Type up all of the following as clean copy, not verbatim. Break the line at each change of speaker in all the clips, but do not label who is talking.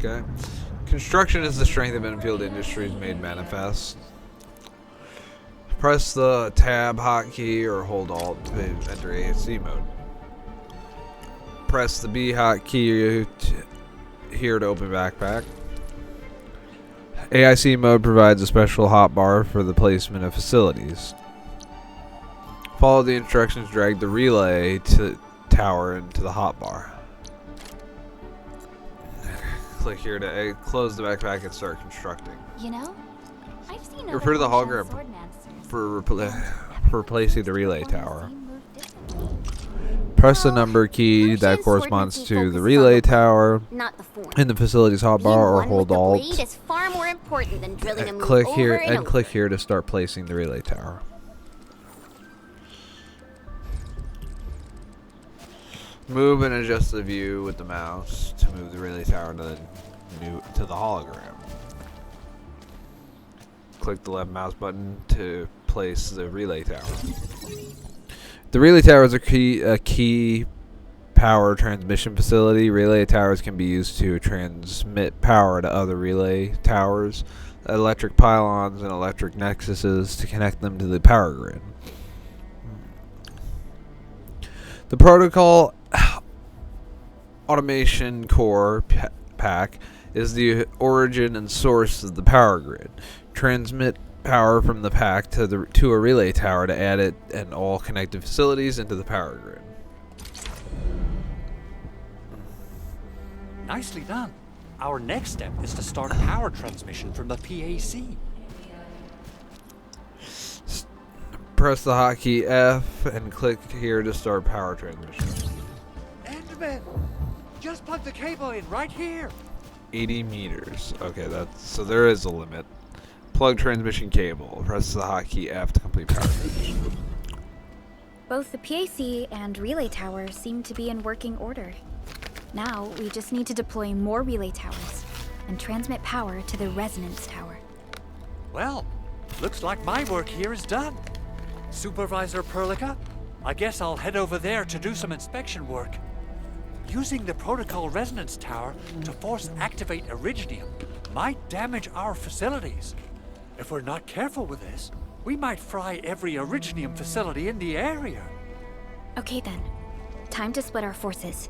Okay. Construction is the strength of Endfield Industries made manifest. Press the tab hotkey or hold Alt to enter ASC mode. Press the B hotkey here to open backpack. AIC mode provides a special hotbar for the placement of facilities. Follow the instructions, drag the relay tower into the hotbar. Click here to close the backpack and start constructing.
You know, I've seen
refer to the hologram for replacing the relay tower. Press the number key that corresponds to the relay tower in the facility's hotbar, or hold Alt. Click here to start placing the relay tower. Move and adjust the view with the mouse to move the relay tower to the hologram. Click the left mouse button to place the relay tower. The relay tower is a key power transmission facility. Relay towers can be used to transmit power to other relay towers, electric pylons, and electric nexuses to connect them to the power grid. The protocol automation core pack is the origin and source of the power grid. Transmit power from the pack to a relay tower to add it and all connected facilities into the power grid.
Nicely done. Our next step is to start power transmission from the PAC.
Press the hotkey F and click here to start power transmission.
Enderman! Just plug the cable in right here.
80 meters. Okay, so there is a limit. Plug transmission cable. Press the hotkey F to complete power transmission.
Both the PAC and relay tower seem to be in working order. Now we just need to deploy more relay towers and transmit power to the resonance tower.
Well, looks like my work here is done. Supervisor Perlica, I guess I'll head over there to do some inspection work. Using the protocol resonance tower to force activate Originium might damage our facilities. If we're not careful with this, we might fry every Originium facility in the area.
Okay then, time to split our forces.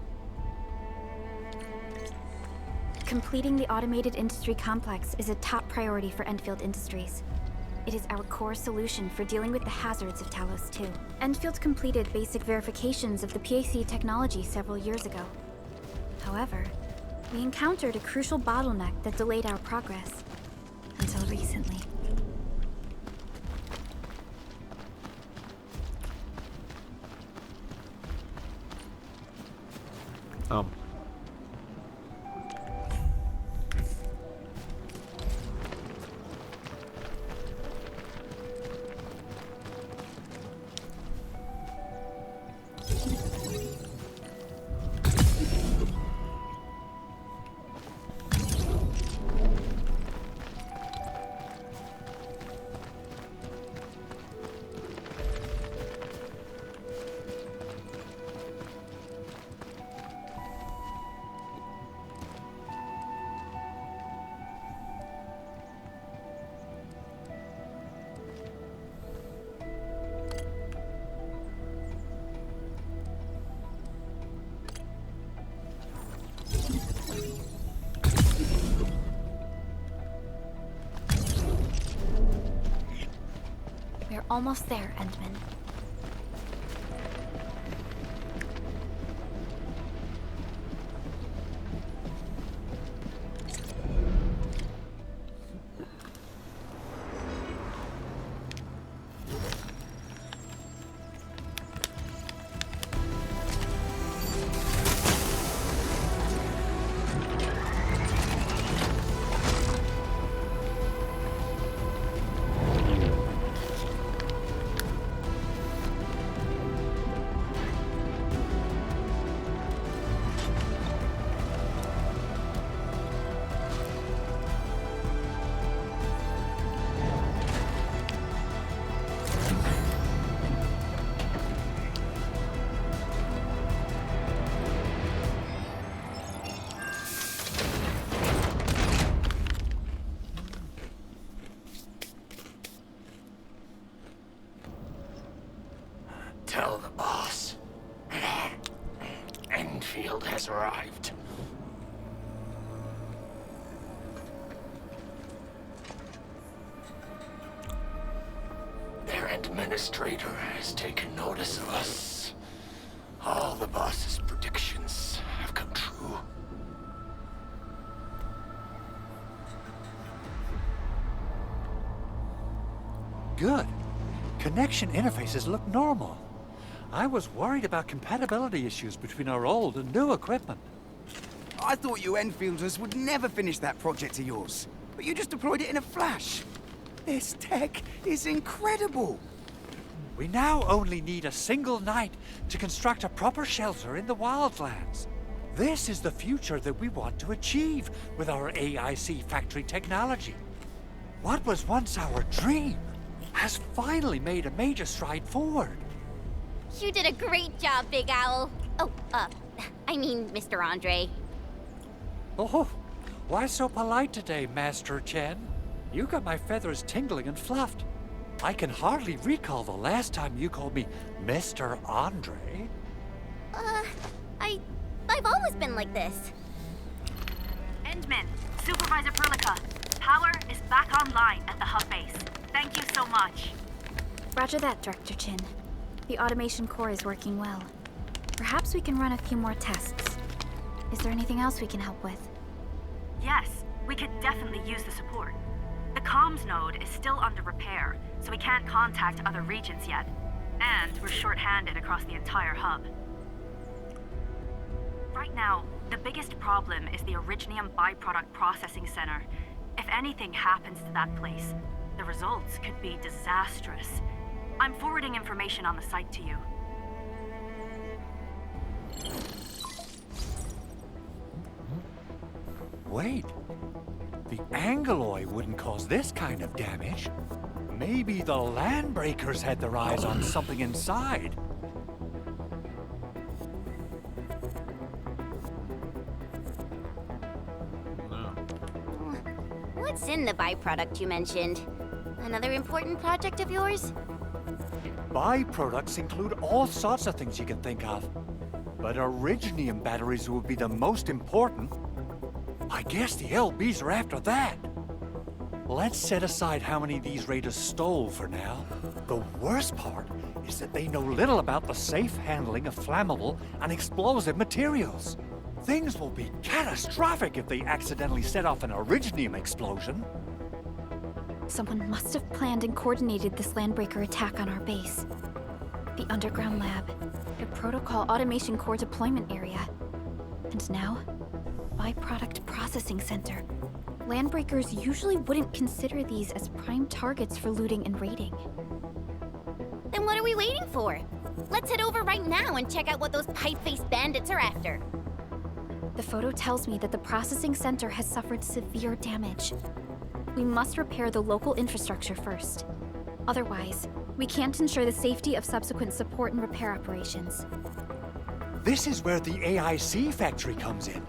Completing the automated industry complex is a top priority for Endfield Industries. It is our core solution for dealing with the hazards of Talos 2. Endfield completed basic verifications of the PAC technology several years ago. However, we encountered a crucial bottleneck that delayed our progress. Until recently. We're almost there, Endman.
Endfield has arrived. Their Endministrator has taken notice of us. All the boss's predictions have come true.
Good. Connection interfaces look normal. I was worried about compatibility issues between our old and new equipment.
I thought you Enfielders would never finish that project of yours, but you just deployed it in a flash. This tech is incredible.
We now only need a single night to construct a proper shelter in the wildlands. This is the future that we want to achieve with our AIC factory technology. What was once our dream has finally made a major stride forward.
You did a great job, Big Owl. Oh, I mean, Mr. Andre.
Oh, why so polite today, Master Chen? You got my feathers tingling and fluffed. I can hardly recall the last time you called me Mr. Andre.
I've always been like this.
Endman, Supervisor Perlica, power is back online at the hub base. Thank you so much.
Roger that, Director Chin. The automation core is working well. Perhaps we can run a few more tests. Is there anything else we can help with?
Yes, we could definitely use the support. The comms node is still under repair, so we can't contact other regions yet. And we're short-handed across the entire hub. Right now, the biggest problem is the Originium byproduct processing center. If anything happens to that place, the results could be disastrous. I'm forwarding information on the site to you.
Wait, the Angeloy wouldn't cause this kind of damage. Maybe the Landbreakers had their eyes on something inside.
What's in the byproduct you mentioned? Another important project of yours?
Byproducts include all sorts of things you can think of. But Originium batteries would be the most important. I guess the LBs are after that. Let's set aside how many these raiders stole for now. The worst part is that they know little about the safe handling of flammable and explosive materials. Things will be catastrophic if they accidentally set off an Originium explosion.
Someone must have planned and coordinated this Landbreaker attack on our base. The underground lab, the protocol automation core deployment area, and now, byproduct processing center. Landbreakers usually wouldn't consider these as prime targets for looting and raiding.
Then what are we waiting for? Let's head over right now and check out what those pipe-faced bandits are after.
The photo tells me that the processing center has suffered severe damage. We must repair the local infrastructure first. Otherwise, we can't ensure the safety of subsequent support and repair operations.
This is where the AIC factory comes in.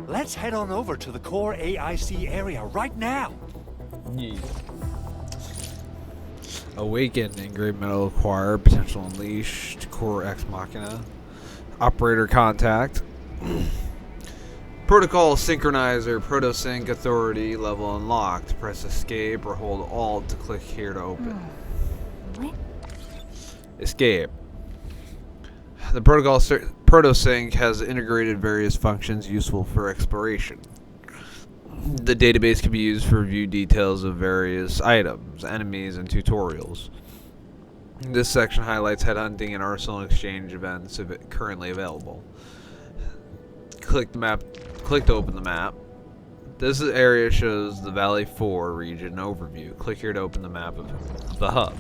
Let's head on over to the core AIC area right now.
Awaken, engraved metal acquired, potential unleashed, core ex machina, operator contact, protocol synchronizer, protosync authority level unlocked. Press escape or hold alt to click here to open.
What?
Escape. The protocol protosync has integrated various functions useful for exploration. The database can be used for review details of various items, enemies, and tutorials. This section highlights headhunting and arsenal exchange events currently available. Click the map. Click to open the map. This area shows the Valley 4 region overview. Click here to open the map of the hub.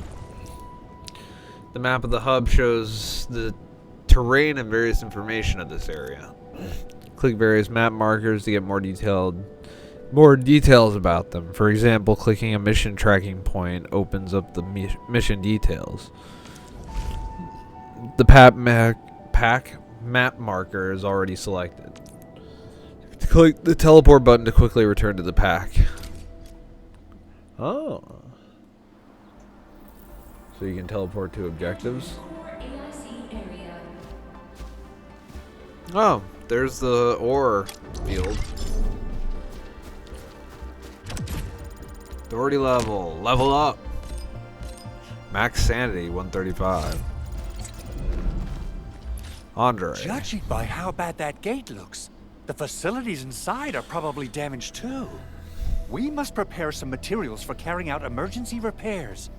The map of the hub shows the terrain and various information of this area. Click various map markers to get more details about them. For example, clicking a mission tracking point opens up the mission details. The pack map marker is already selected. Click the teleport button to quickly return to the pack. Oh. So you can teleport to objectives? Oh, there's the ore field. Authority level. Level up. Max sanity 135. Andre.
Judging by how bad that gate looks, the facilities inside are probably damaged too. We must prepare some materials for carrying out emergency repairs.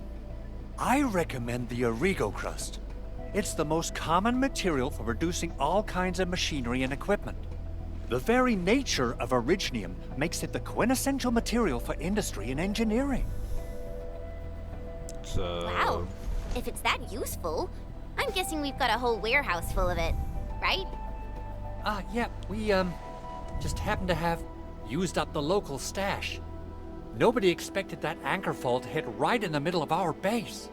I recommend the Origo crust. It's the most common material for producing all kinds of machinery and equipment. The very nature of originium makes it the quintessential material for industry and engineering.
So,
Wow. If it's that useful, I'm guessing we've got a whole warehouse full of it, right?
Yeah, we, just happen to have used up the local stash. Nobody expected that anchor fault to hit right in the middle of our base.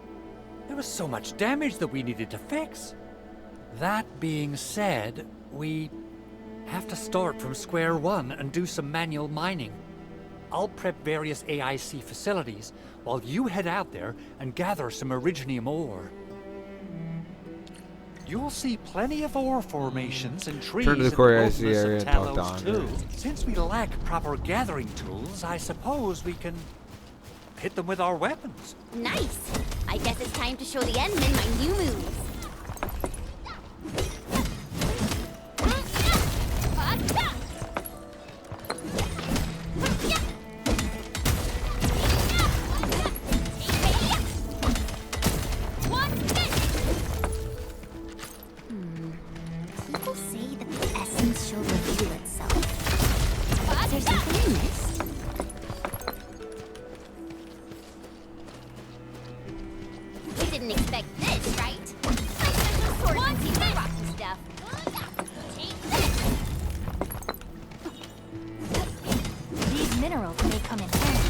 There was so much damage that we needed to fix. That being said, we have to start from square one and do some manual mining. I'll prep various AIC facilities while you head out there and gather some originium ore. You'll see plenty of ore formations and trees
Turn to the
in
core
wilderness
AIC area
of
and talk to
Talos
Andre.
too. Since we lack proper gathering tools, I suppose we can hit them with our weapons.
Nice. I guess it's time to show the Endmen my new moves. People say that the essence should reveal itself. Is there something I missed? You didn't expect this, right? My special sword can see the rocky stuff. Take this!
These minerals may come in handy.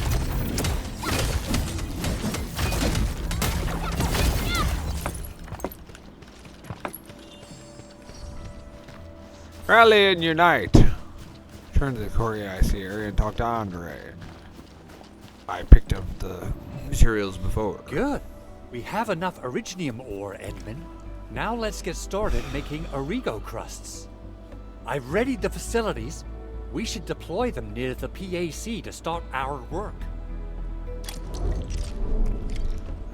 Rally and unite. Turn to the core IC area and talk to Andre. I picked up the materials before.
Good. We have enough originium ore, Endman. Now let's get started making Origo crusts. I've readied the facilities. We should deploy them near the PAC to start our work.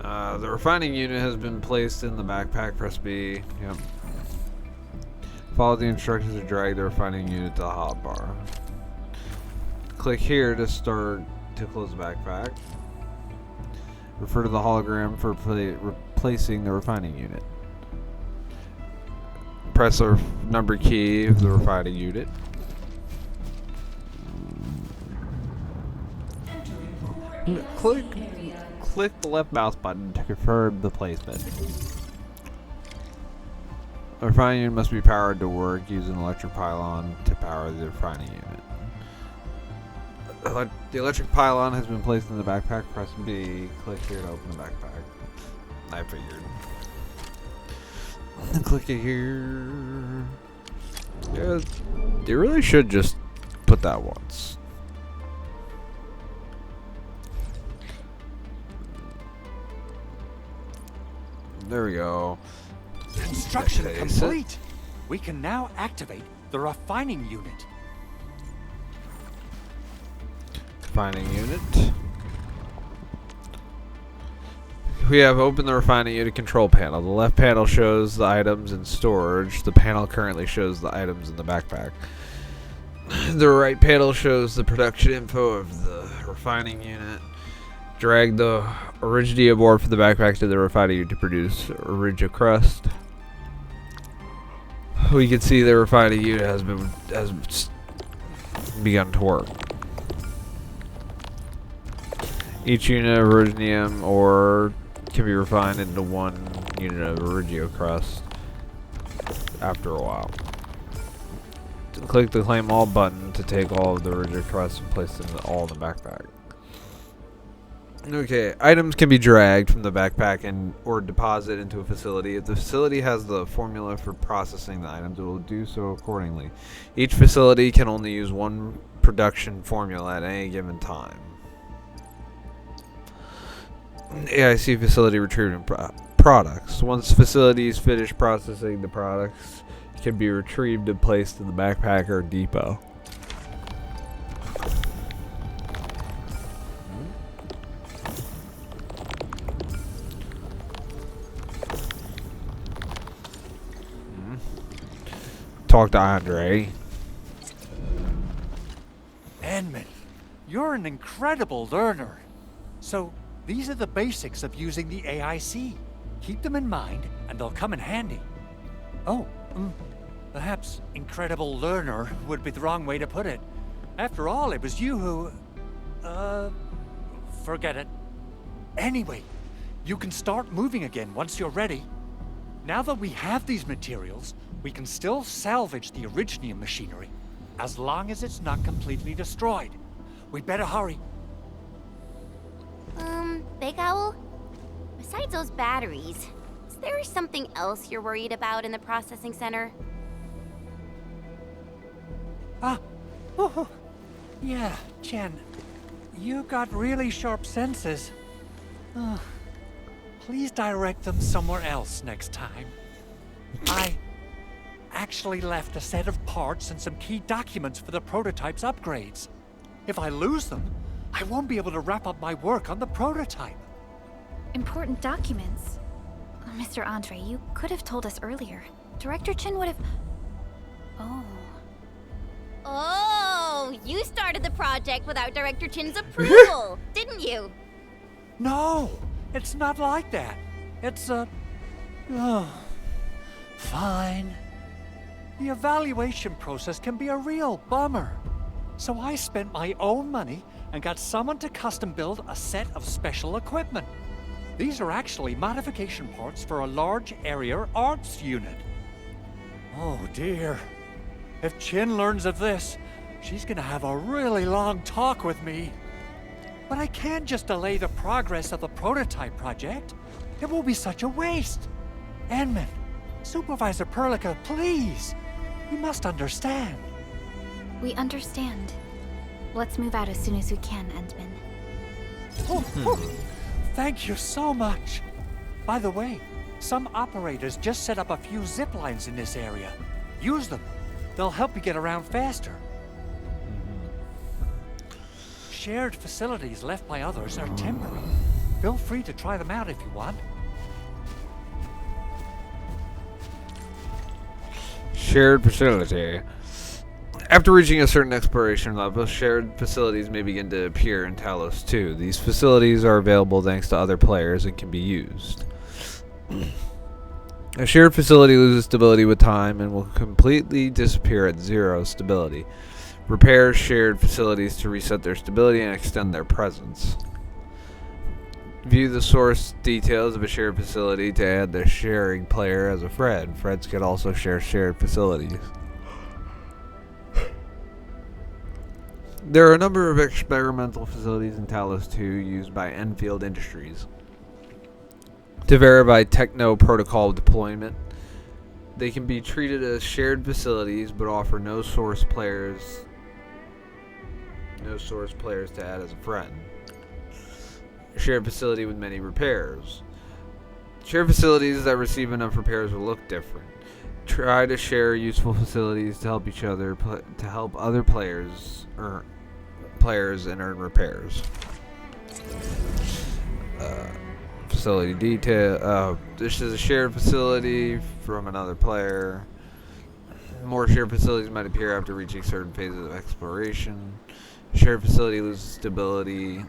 The refining unit has been placed in the backpack. Press B. Yep. Follow the instructions to drag the refining unit to the hotbar. Click here to start to close the backpack. Refer to the hologram for replacing the refining unit. Press the number key of the refining unit. Click the left mouse button to confirm the placement. The refining unit must be powered to work using an electric pylon to power the refining unit. The electric pylon has been placed in the backpack. Press B. Click here to open the backpack. I figured. Click it here. Yeah, you really should just put that once. There we go.
Construction
That's it.
complete. We can now activate the refining unit.
Refining unit. We have opened the refining unit control panel. The left panel shows the items in storage. The panel currently shows the items in the backpack. The right panel shows the production info of the refining unit. Drag the Origia board from the backpack to the refining unit to produce Origia crust. We can see the refining unit has begun to work. Each unit of originium ore can be refined into one unit of Origio crust after a while. Click the claim all button to take all of the Origio crust and place them all in the backpack. Okay, items can be dragged from the backpack and or deposited into a facility. If the facility has the formula for processing the items, it will do so accordingly. Each facility can only use one production formula at any given time. AIC facility retrieving products. Once facilities finish processing the products, can be retrieved and placed in the backpacker depot. Talk to Andre.
Edmund, you're an incredible learner. So, these are the basics of using the AIC. Keep them in mind, and they'll come in handy. Oh, perhaps incredible learner would be the wrong way to put it. After all, it was you who... forget it. Anyway, you can start moving again once you're ready. Now that we have these materials, we can still salvage the Originium machinery, as long as it's not completely destroyed. We better hurry.
Big Owl? Besides those batteries, is there something else you're worried about in the processing center?
Yeah, Jen. You got really sharp senses. Please direct them somewhere else next time. I actually left a set of parts and some key documents for the prototype's upgrades. If I lose them, I won't be able to wrap up my work on the prototype.
Important documents. Mr. Andre, you could have told us earlier. Director Chin would have...
Oh, you started the project without Director Chin's approval, didn't you?
No, it's not like that. It's fine. The evaluation process can be a real bummer. So I spent my own money and got someone to custom build a set of special equipment. These are actually modification parts for a large area arts unit. Oh dear. If Chin learns of this, she's gonna have a really long talk with me. But I can't just delay the progress of the prototype project. It will be such a waste. Edmund, Supervisor Perlica, please. You must understand.
We understand. Let's move out as soon as we can, Endman.
Thank you so much. By the way, some operators just set up a few zip lines in this area. Use them. They'll help you get around faster. Shared facilities left by others are temporary. Feel free to try them out if you want.
Shared facility. After reaching a certain exploration level, shared facilities may begin to appear in Talos 2. These facilities are available thanks to other players and can be used. A shared facility loses stability with time and will completely disappear at 0 stability. Repair shared facilities to reset their stability and extend their presence. View the source details of a shared facility to add the sharing player as a friend. Friends can also share shared facilities. There are a number of experimental facilities in Talos 2 used by Endfield Industries to verify techno protocol deployment. They can be treated as shared facilities but offer no source players to add as a friend. A shared facility with many repairs. Shared facilities that receive enough repairs will look different. Try to share useful facilities to help each other to help other players and earn repairs. Facility detail. This is a shared facility from another player. More shared facilities might appear after reaching certain phases of exploration. Shared facility loses stability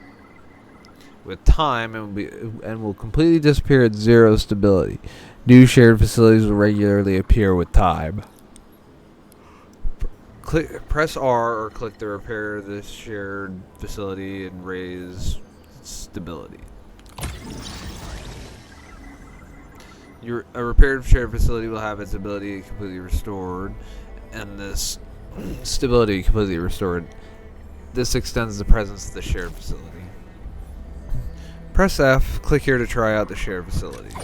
with time and will completely disappear at 0 stability. New shared facilities will regularly appear with time. Press R or click to repair this shared facility and raise stability. A repaired shared facility will have its ability completely restored, and this stability completely restored. This extends the presence of the shared facility. Press F, click here to try out the shared facility.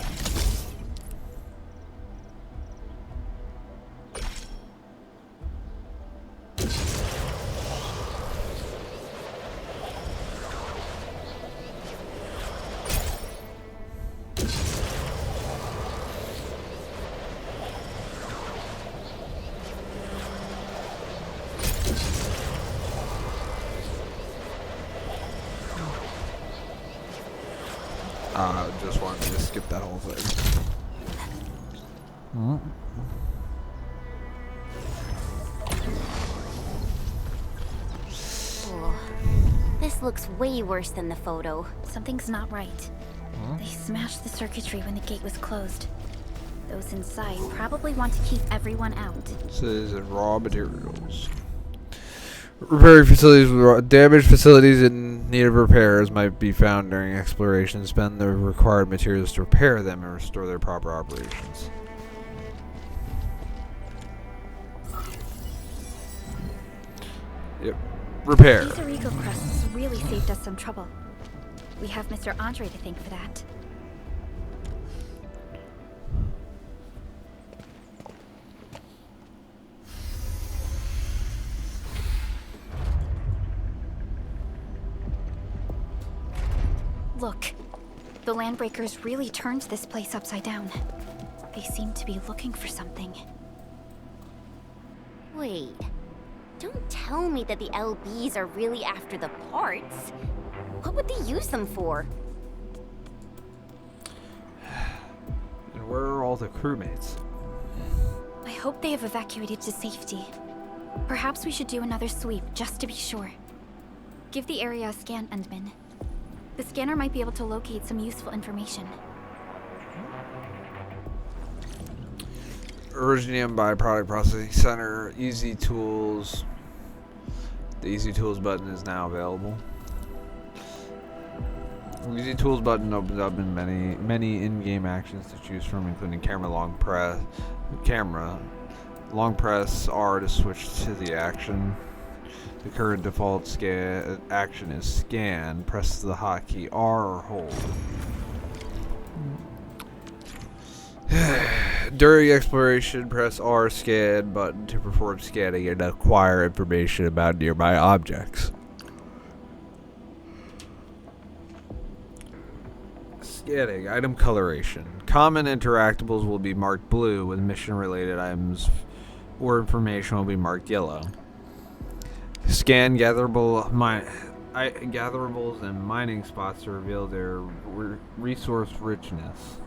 skip that whole thing.
Oh, this looks way worse than the photo.
Something's not right. They smashed the circuitry when the gate was closed. Those inside probably want to keep everyone out.
This is raw materials. Repair facilities with damaged facilities in need of repairs might be found during exploration. Spend the required materials to repair them and restore their proper operations. Yep. Repair.
These Origo crusts really saved us some trouble. We have Mr. Andre to thank for that. Look, the Landbreakers really turned this place upside down. They seem to be looking for something.
Wait, don't tell me that the LBs are really after the parts. What would they use them for?
And where are all the crewmates?
I hope they have evacuated to safety. Perhaps we should do another sweep, just to be sure. Give the area a scan, Endman. The scanner might be able to locate some useful information.
Originium Byproduct Processing Center, Easy Tools. The Easy Tools button is now available. The Easy Tools button opens up in many in-game actions to choose from, including long press R to switch to the action. The current default action is scan. Press the hotkey R or hold. During exploration, press R scan button to perform scanning and acquire information about nearby objects. Scanning. Item coloration. Common interactables will be marked blue, with mission-related items or information will be marked yellow. Scan gatherable gatherables and mining spots to reveal their resource richness.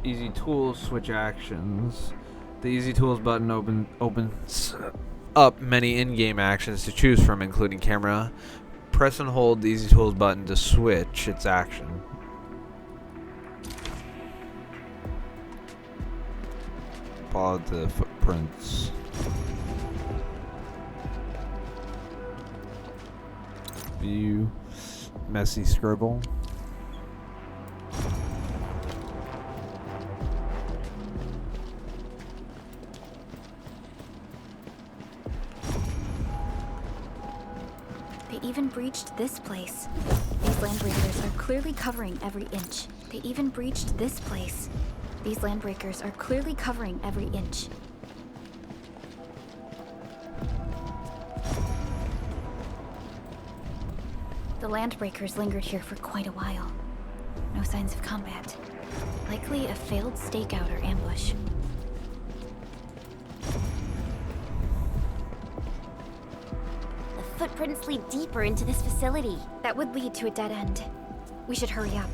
Easy Tools switch actions. The Easy Tools button opens up many in-game actions to choose from, including camera. Press and hold the Easy Tools button to switch its action. Follow the footprints. View. Messy scribble.
They even breached this place. These Landbreakers are clearly covering every inch. They even breached this place. These Landbreakers are clearly covering every inch. The Landbreakers lingered here for quite a while. No signs of combat. Likely a failed stakeout or ambush.
The footprints lead deeper into this facility.
That would lead to a dead end. We should hurry up.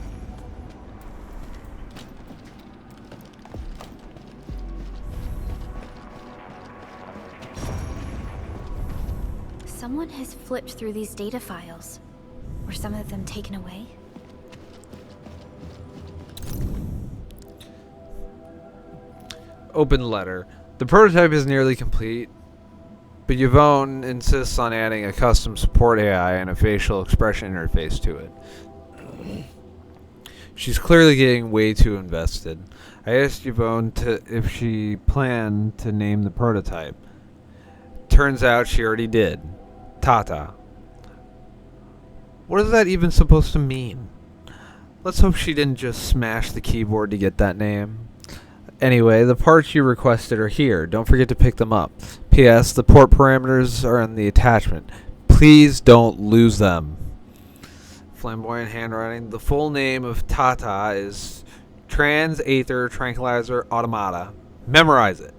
Someone has flipped through these data files. Were some of them taken away?
Open letter. The prototype is nearly complete, but Yvonne insists on adding a custom support AI and a facial expression interface to it. She's clearly getting way too invested. I asked Yvonne if she planned to name the prototype. Turns out she already did. Tata. What is that even supposed to mean? Let's hope she didn't just smash the keyboard to get that name. Anyway, the parts you requested are here. Don't forget to pick them up. P.S. The port parameters are in the attachment. Please don't lose them. Flamboyant handwriting. The full name of Tata is Trans Aether Tranquilizer Automata. Memorize it.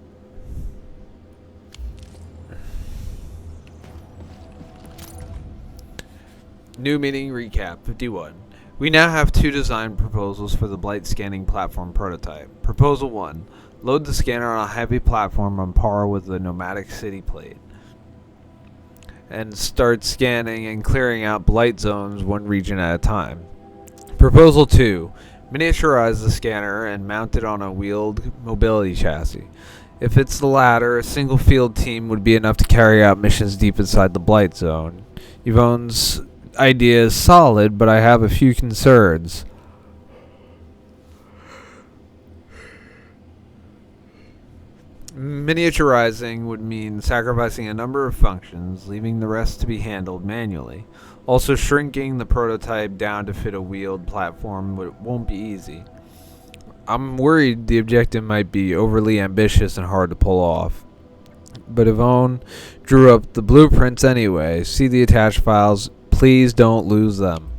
New meeting recap 51. We now have 2 design proposals for the Blight scanning platform prototype. Proposal 1. Load the scanner on a heavy platform on par with the Nomadic City plate, and start scanning and clearing out Blight zones one region at a time. Proposal 2. Miniaturize the scanner and mount it on a wheeled mobility chassis. If it's the latter, a single field team would be enough to carry out missions deep inside the Blight zone. Yvonne's idea is solid, but I have a few concerns. Miniaturizing would mean sacrificing a number of functions, leaving the rest to be handled manually. Also, shrinking the prototype down to fit a wheeled platform won't be easy. I'm worried the objective might be overly ambitious and hard to pull off. But Yvonne drew up the blueprints anyway. See the attached files. Please don't lose them.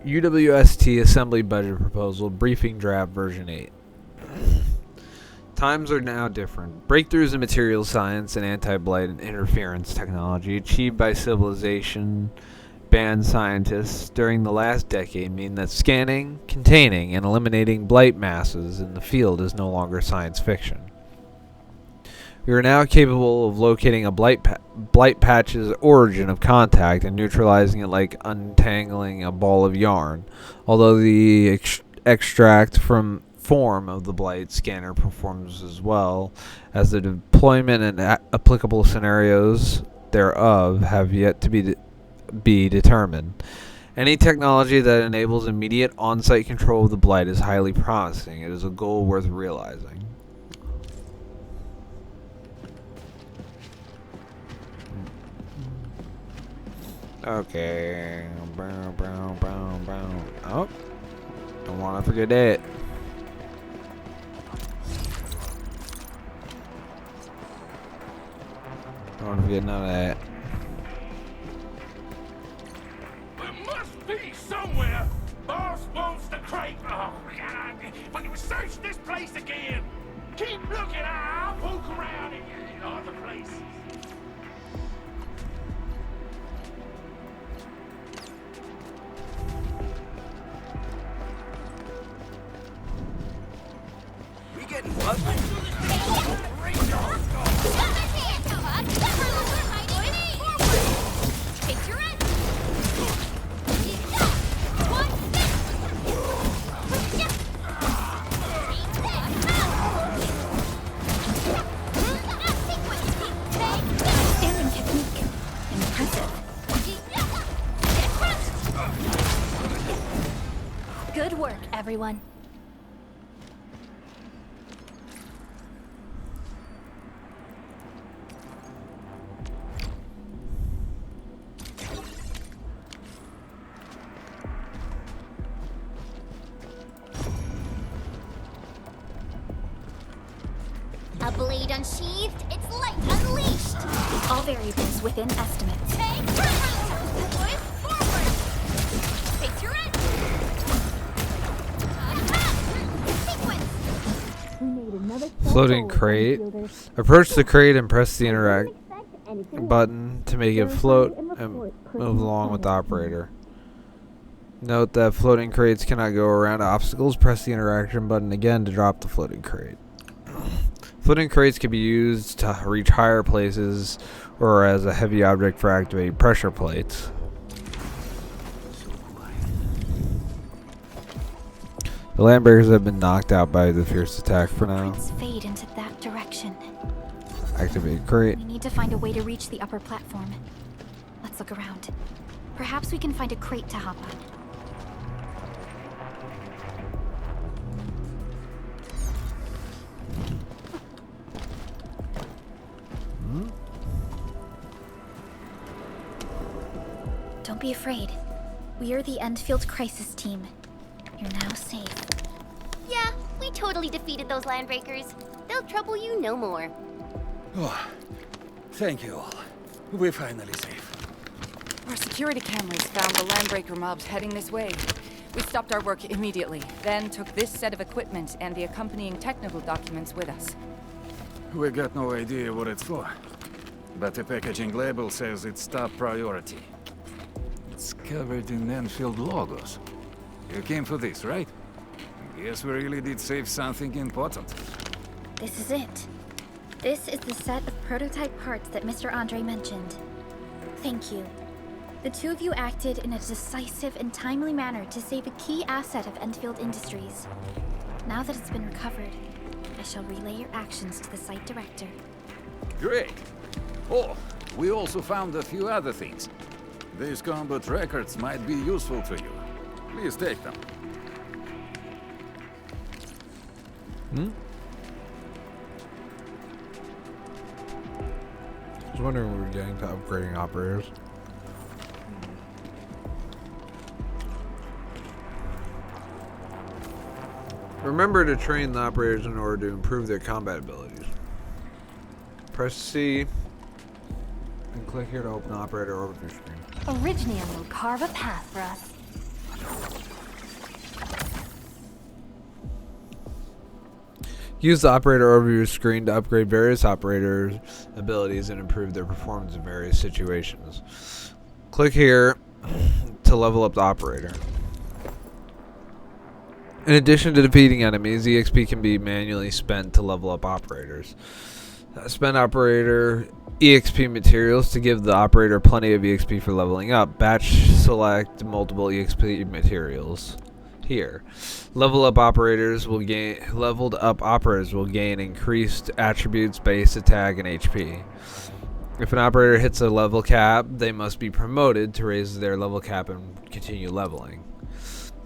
UWST Assembly Budget Proposal, Briefing Draft Version 8. Times are now different. Breakthroughs in material science and anti-blight interference technology achieved by civilization-banned scientists during the last decade mean that scanning, containing, and eliminating blight masses in the field is no longer science fiction. We are now capable of locating a blight patch's origin of contact and neutralizing it like untangling a ball of yarn, although the extract from form of the blight scanner performs as well as the deployment and applicable scenarios thereof have yet to be determined. Any technology that enables immediate on-site control of the blight is highly promising. It is a goal worth realizing. Okay. Oh, don't want to forget that. Don't want to forget none of that.
There must be somewhere. Boss wants the crate. Oh, God. We can search this place again. Keep looking. I'll poke around in other places.
We getting what?
Standing technique. Impressive. Good work, everyone.
A blade unsheathed, its light unleashed.
All variables within estimates.
Take your boys forward. Face your end. Sequence.
Floating crate. Approach the crate and press the interact button to make it float and move along with the operator. Note that floating crates cannot go around obstacles. Press the interaction button again to drop the floating crate. Floating crates can be used to reach higher places or as a heavy object for activating pressure plates. The landbreakers have been knocked out by the fierce attack for now.
Let's fade into that direction.
Activate crate.
We need to find a way to reach the upper platform. Let's look around. Perhaps we can find a crate to hop on. Don't be afraid. We are the Endfield crisis team. You're now safe.
Yeah, we totally defeated those landbreakers. They'll trouble you no more.
Oh, thank you all. We're finally safe.
Our security cameras found the landbreaker mobs heading this way. We stopped our work immediately, then took this set of equipment and the accompanying technical documents with us.
We got no idea what it's for. But the packaging label says it's top priority. It's covered in Endfield logos. You came for this, right? Guess we really did save something important.
This is it. This is the set of prototype parts that Mr. Andre mentioned. Thank you. The two of you acted in a decisive and timely manner to save a key asset of Endfield Industries. Now that it's been recovered, I shall relay your actions to the site director.
Great! Oh, we also found a few other things. These combat records might be useful to you. Please take them.
I was wondering when we were getting to upgrading operators. Remember to train the operators in order to improve their combat abilities. Press C and click here to open the operator overview screen.
Orignium will carve a path for us.
Use the operator overview screen to upgrade various operators' abilities and improve their performance in various situations. Click here to level up the operator. In addition to defeating enemies, EXP can be manually spent to level up operators. Spend operator EXP materials to give the operator plenty of EXP for leveling up. Batch select multiple EXP materials. Here, leveled up operators will gain increased attributes, base attack, and HP. If an operator hits a level cap, they must be promoted to raise their level cap and continue leveling.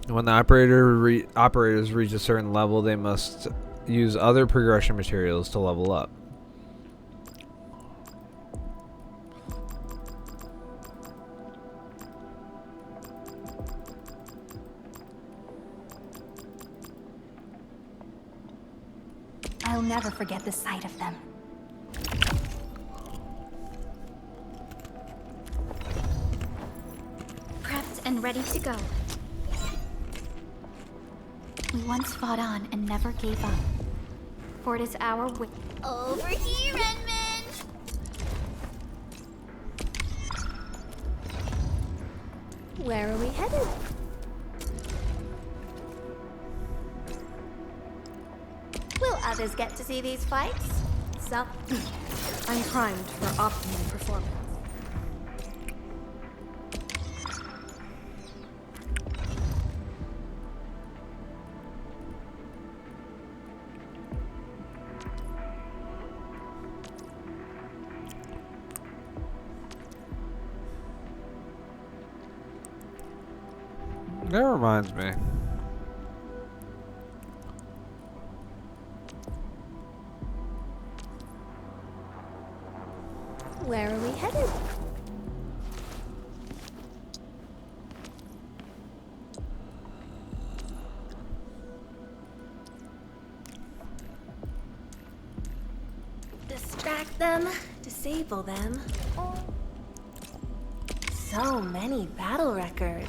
When the operators reach a certain level, they must use other progression materials to level up.
I'll never forget the sight of them.
Prepped and ready to go. We once fought on and never gave up. For it is our way.
Over here, Redmond! Where are we headed? Will others get to see these fights?
I'm primed for optimum performance.
That reminds me.
Where are we headed? Distract them, disable them. So many battle records.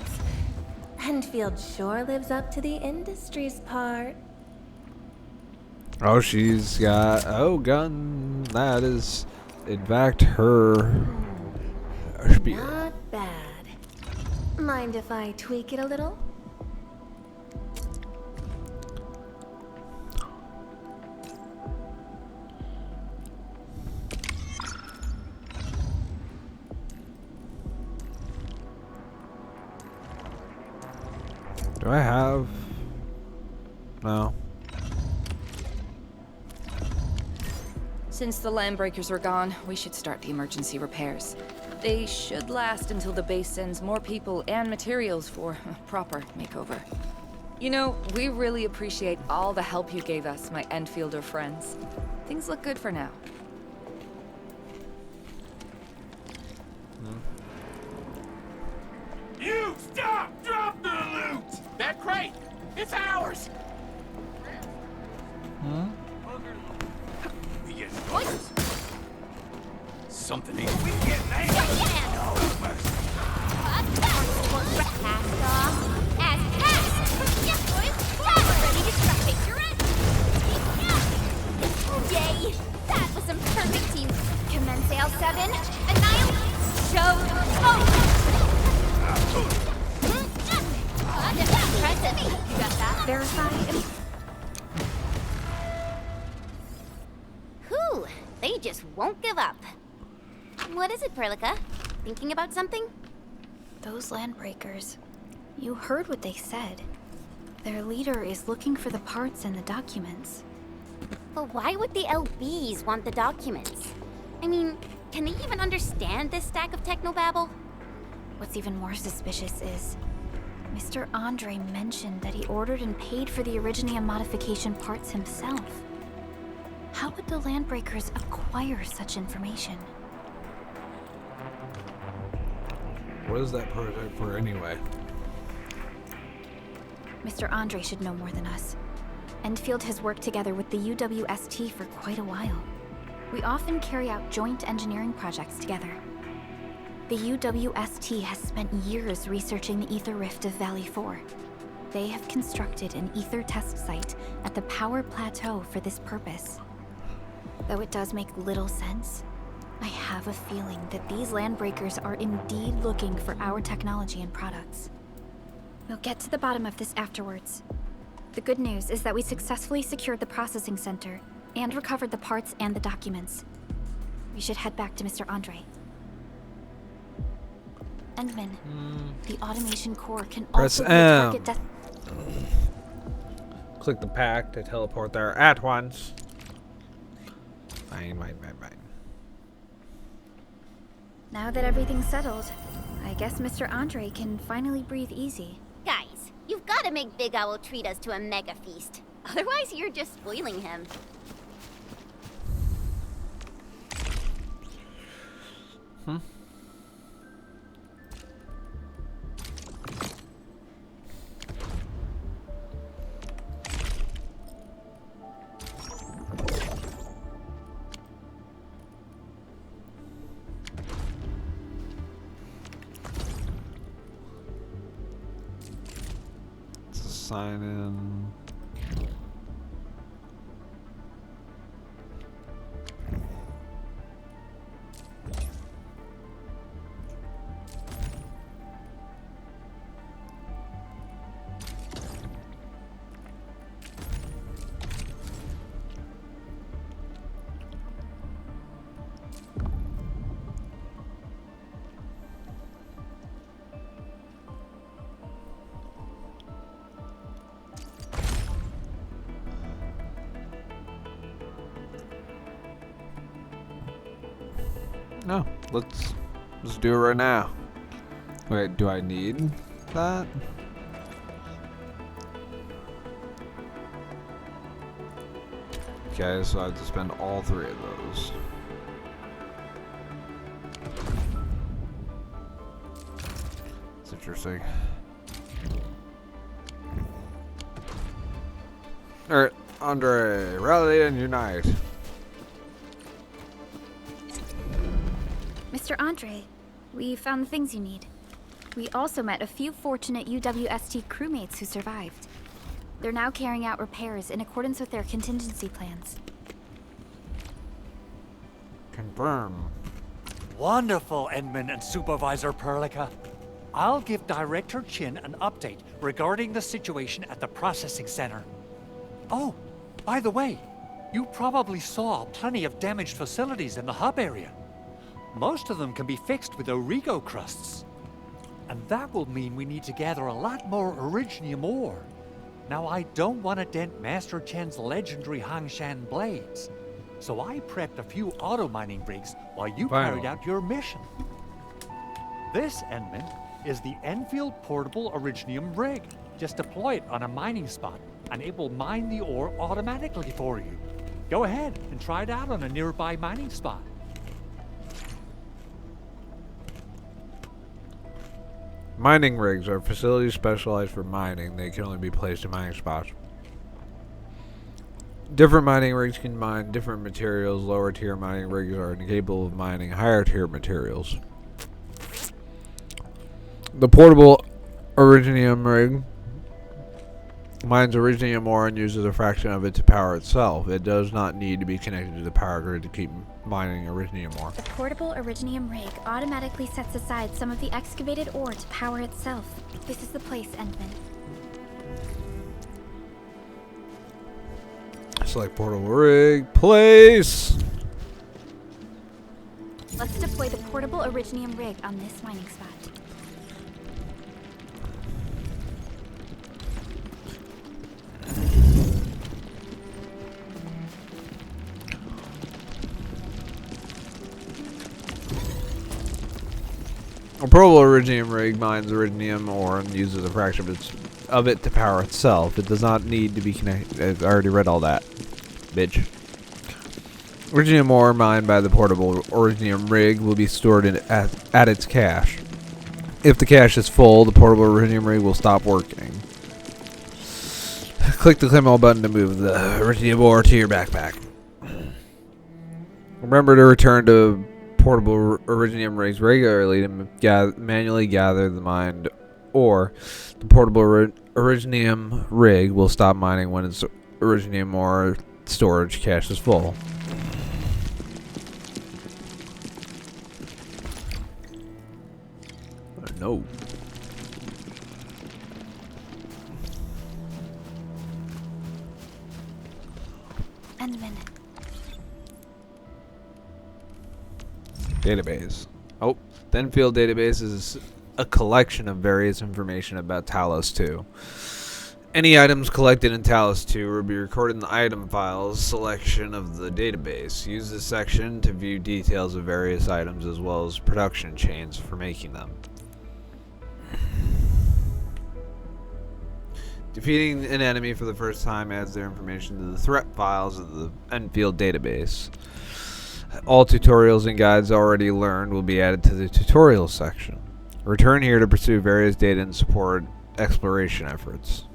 Endfield sure lives up to the industry's part.
Oh, she's got gun. That is, in fact, her spiel.
Not bad. Mind if I tweak it a little?
Do I have? No.
Since the landbreakers are gone, we should start the emergency repairs. They should last until the base sends more people and materials for a proper makeover. You know, we really appreciate all the help you gave us, my Endfielder friends. Things look good for now.
You stop! Drop the loot! That crate! It's ours! We get something needs to be getting
Yay! That What is it, Perlica? Thinking about something?
Those landbreakers. You heard what they said. Their leader is looking for the parts and the documents.
But why would the LBs want the documents? I mean, can they even understand this stack of technobabble?
What's even more suspicious is Mr. Andre mentioned that he ordered and paid for the Originium modification parts himself. How would the Landbreakers acquire such information?
What is that prototype for anyway?
Mr. Andre should know more than us. Endfield has worked together with the UWST for quite a while. We often carry out joint engineering projects together. The UWST has spent years researching the ether rift of Valley 4. They have constructed an ether test site at the Power Plateau for this purpose. Though it does make little sense, I have a feeling that these landbreakers are indeed looking for our technology and products. We'll get to the bottom of this afterwards. The good news is that we successfully secured the processing center and recovered the parts and the documents. We should head back to Mr. Andre. Endman, the automation core can
Press
also be a
M.
target death.
Click the pack to teleport there at once. Fine.
Now that everything's settled, I guess Mr. Andre can finally breathe easy.
Guys, you've got to make Big Owl treat us to a mega feast. Otherwise, you're just spoiling him.
Sign in. No, let's do it right now. Wait, do I need that? Okay, so I have to spend all 3 of those. It's interesting. Alright, Andre, rally and unite.
Mr. Andre, we found the things you need. We also met a few fortunate UWST crewmates who survived. They're now carrying out repairs in accordance with their contingency plans.
Confirm.
Wonderful, Endman and Supervisor Perlica. I'll give Director Chin an update regarding the situation at the processing center. Oh, by the way, you probably saw plenty of damaged facilities in the hub area. Most of them can be fixed with Origo crusts. And that will mean we need to gather a lot more Originium ore. Now, I don't want to dent Master Chen's legendary Hangshan blades, so I prepped a few auto mining rigs while you carried out your mission. This, Endman, is the Endfield Portable Originium rig. Just deploy it on a mining spot, and it will mine the ore automatically for you. Go ahead and try it out on a nearby mining spot.
Mining rigs are facilities specialized for mining. They can only be placed in mining spots. Different mining rigs can mine different materials. Lower tier mining rigs are incapable of mining higher tier materials. The portable Originium rig mines Originium ore and uses a fraction of it to power itself. It does not need to be connected to the power grid to keep mining Originium ore.
The portable Originium rig automatically sets aside some of the excavated ore to power itself. This is the place, Endman.
Select portable rig, place.
Let's deploy the portable Originium rig on this mining spot.
A portable Originium rig mines Originium ore and uses a fraction of it to power itself. It does not need to be connected. I already read all that, bitch. Originium ore mined by the portable Originium rig will be stored at its cache. If the cache is full, the portable Originium rig will stop working. Click the claim all button to move the Originium ore to your backpack. Remember to return to portable Originium rigs regularly to manually gather the mined ore. The portable Originium rig will stop mining when its Originium ore storage cache is full. No.
Endman.
Database. Oh, the Endfield database is a collection of various information about Talos 2. Any items collected in Talos 2 will be recorded in the item files section of the database. Use this section to view details of various items as well as production chains for making them. Defeating an enemy for the first time adds their information to the threat files of the Endfield database. All tutorials and guides already learned will be added to the tutorials section. Return here to pursue various data and support exploration efforts.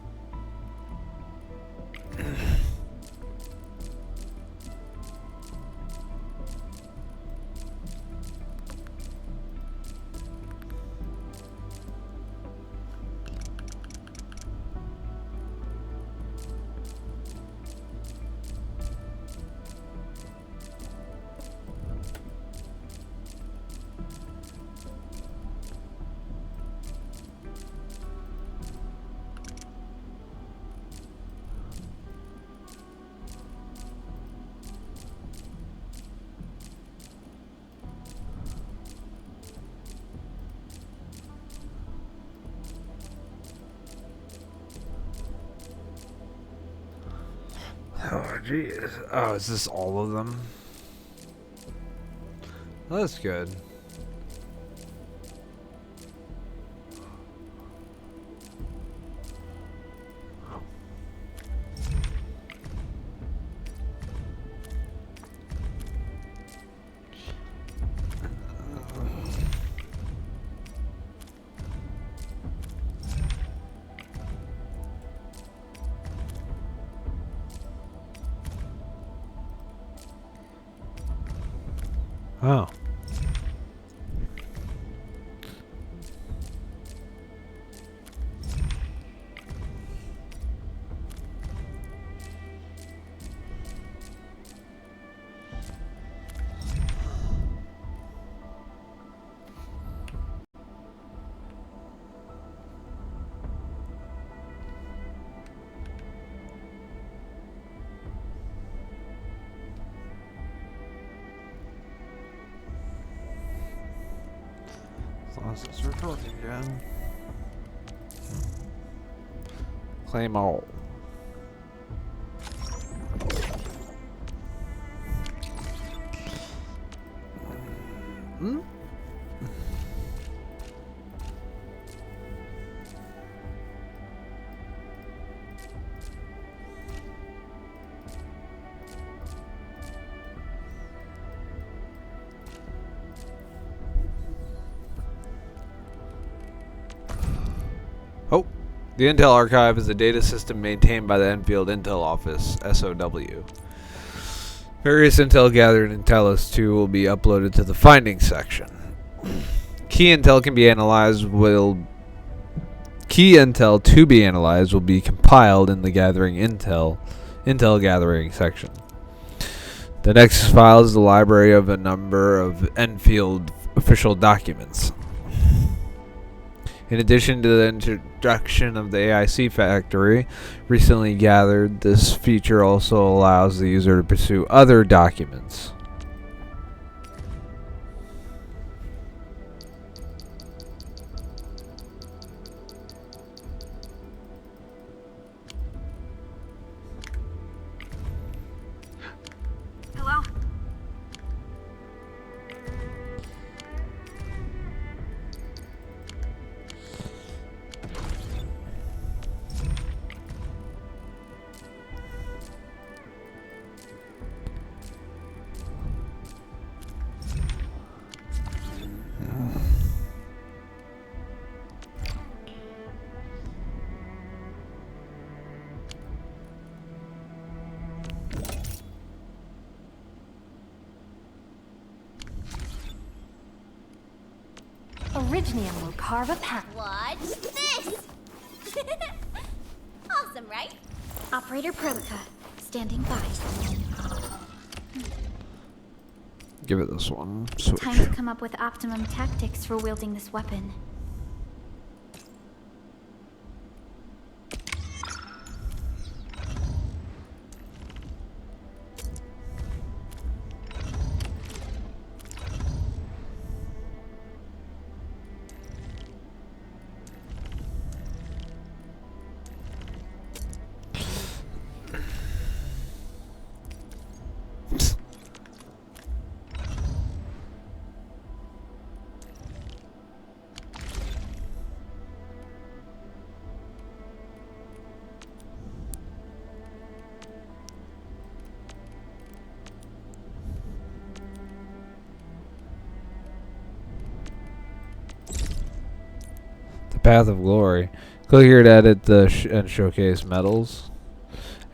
Oh, jeez. Oh, is this all of them? Well, that's good. Oh. Unless it's recording again. Claim all. Hmm? Oh, the Intel Archive is a data system maintained by the Endfield Intel Office, SOW. Various intel gathered in Talos 2 will be uploaded to the findings section. Key intel to be analyzed will be compiled in the gathering intel gathering section. The next file is the library of a number of Endfield official documents. In addition to the introduction of the AIC factory recently gathered, this feature also allows the user to pursue other documents.
Orignium will carve a path.
Watch this! Awesome, right?
Operator Perlica, standing by.
Give it this one. Switch.
Time to come up with optimum tactics for wielding this weapon.
Path of Glory. Click here to edit the and showcase metals.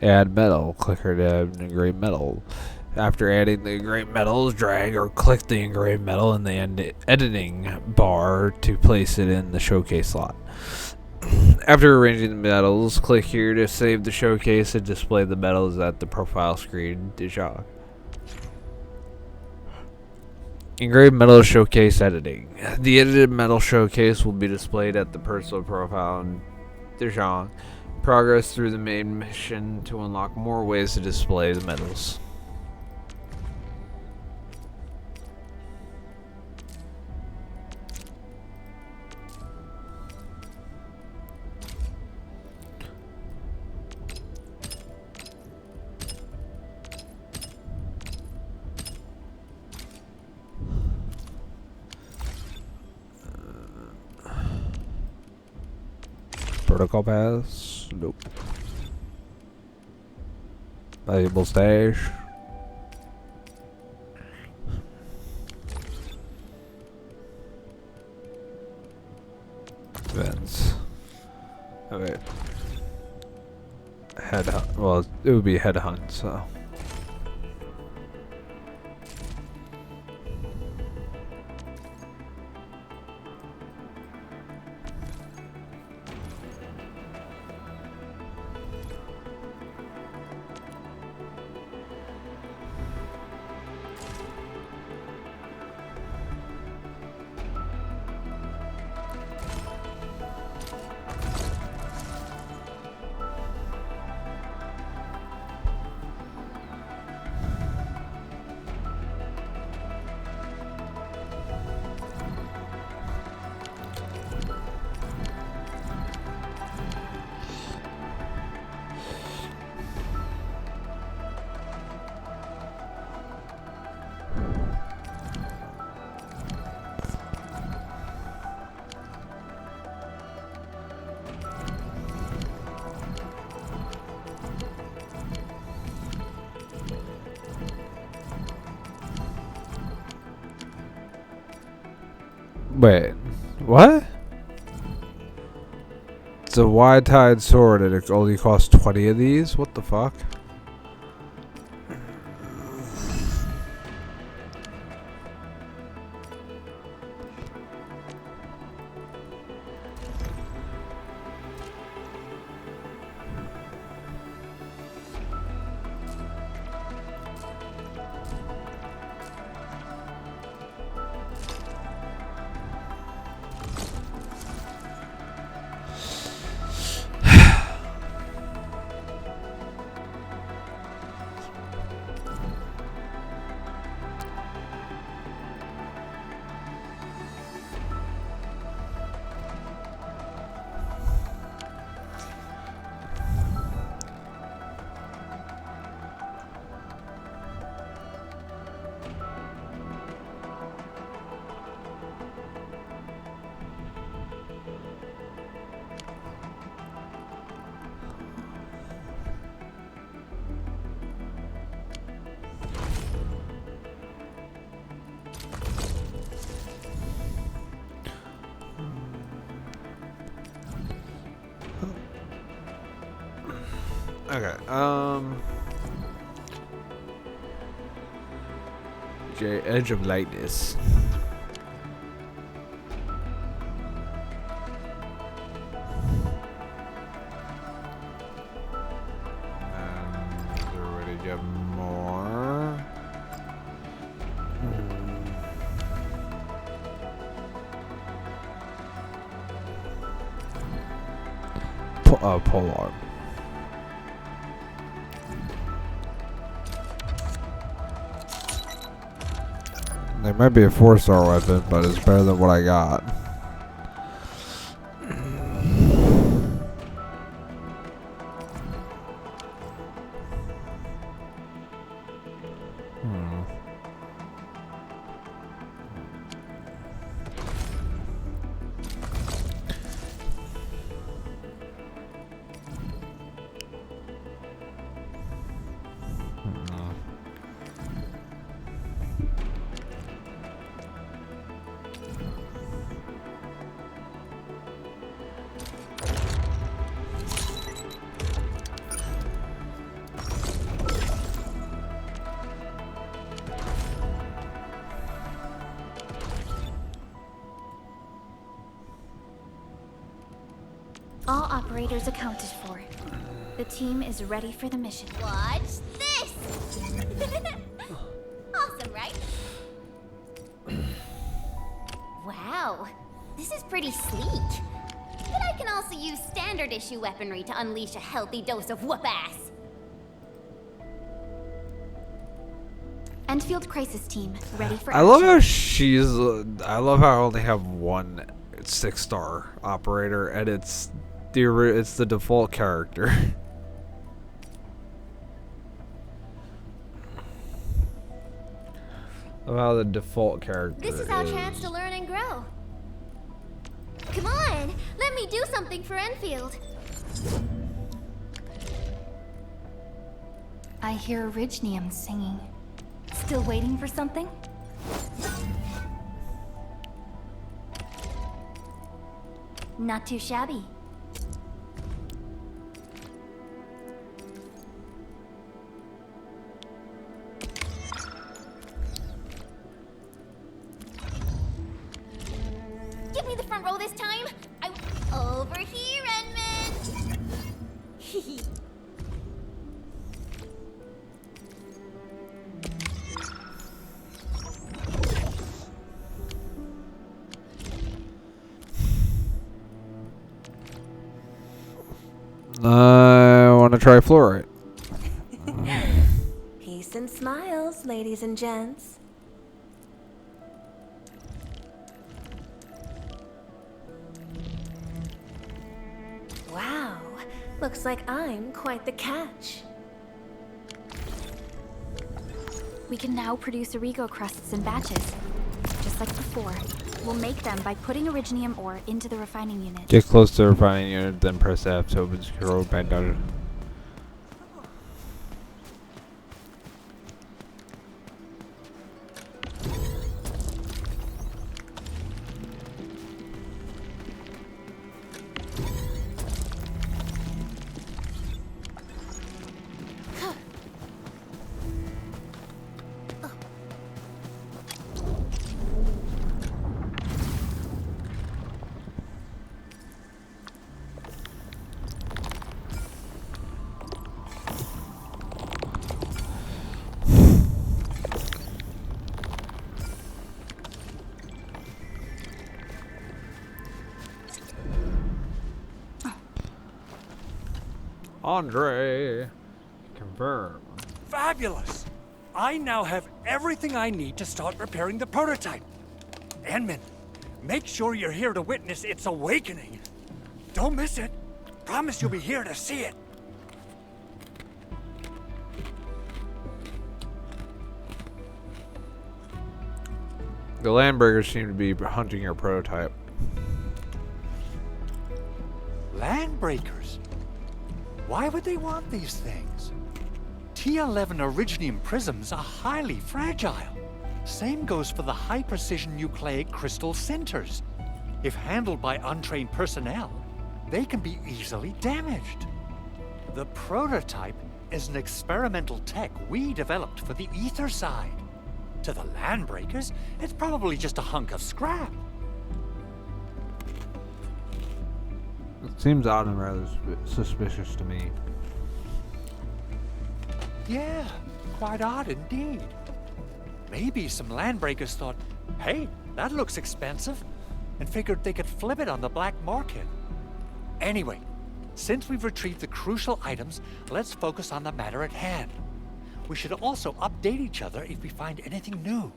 Add metal. Click here to add an engraved metal. After adding the engraved metals, drag or click the engraved metal in the editing bar to place it in the showcase slot. After arranging the metals, click here to save the showcase and display the metals at the profile screen. Deja. Engraved metal showcase editing. The edited metal showcase will be displayed at the personal profile in Dijon. Progress through the main mission to unlock more ways to display the metals. Protocol pass? Nope. Valuable stash? Events. Okay. Head hunt. Well, it would be head hunt, so. Wait, what? It's a wide-tied sword and it only costs 20 of these? What the fuck? Okay, Edge of Lightness. polearm. There might be a 4-star weapon, but it's better than what I got.
All operators accounted for. The team is ready for the mission.
Watch this! Awesome, right? Wow, this is pretty sleek. But I can also use standard issue weaponry to unleash a healthy dose of whoop-ass.
Endfield Crisis Team, ready for
I love
action.
how she's. I love how I only have one 6-star operator, and it's the default character. Of how the default character
This is our chance to learn and grow. Come on, let me do something for Enfield.
I hear Orignium singing. Still waiting for something? Not too shabby.
Give me the front row this time. Over here, Edmund.
I want to try fluorite.
Peace and smiles, ladies and gents. Wow, looks like I'm quite the catch.
We can now produce Origo crusts in batches, just like before. We'll make them by putting Orignium ore into the refining unit.
Get close to the refining unit, then press F to open scroll back down. Andre, confirm.
Fabulous! I now have everything I need to start repairing the prototype. Edmund, make sure you're here to witness its awakening. Don't miss it. Promise you'll be here to see it.
The Landbreakers seem to be hunting your prototype.
Landbreakers? Why would they want these things? T11 Orignium prisms are highly fragile. Same goes for the high-precision nucleic crystal centers. If handled by untrained personnel, they can be easily damaged. The prototype is an experimental tech we developed for the ether side. To the Landbreakers, it's probably just a hunk of scrap.
It seems odd and rather suspicious to me.
Yeah, quite odd indeed. Maybe some Landbreakers thought, hey, that looks expensive, and figured they could flip it on the black market. Anyway, Since we've retrieved the crucial items, let's focus on the matter at hand. We should also update each other if we find anything new.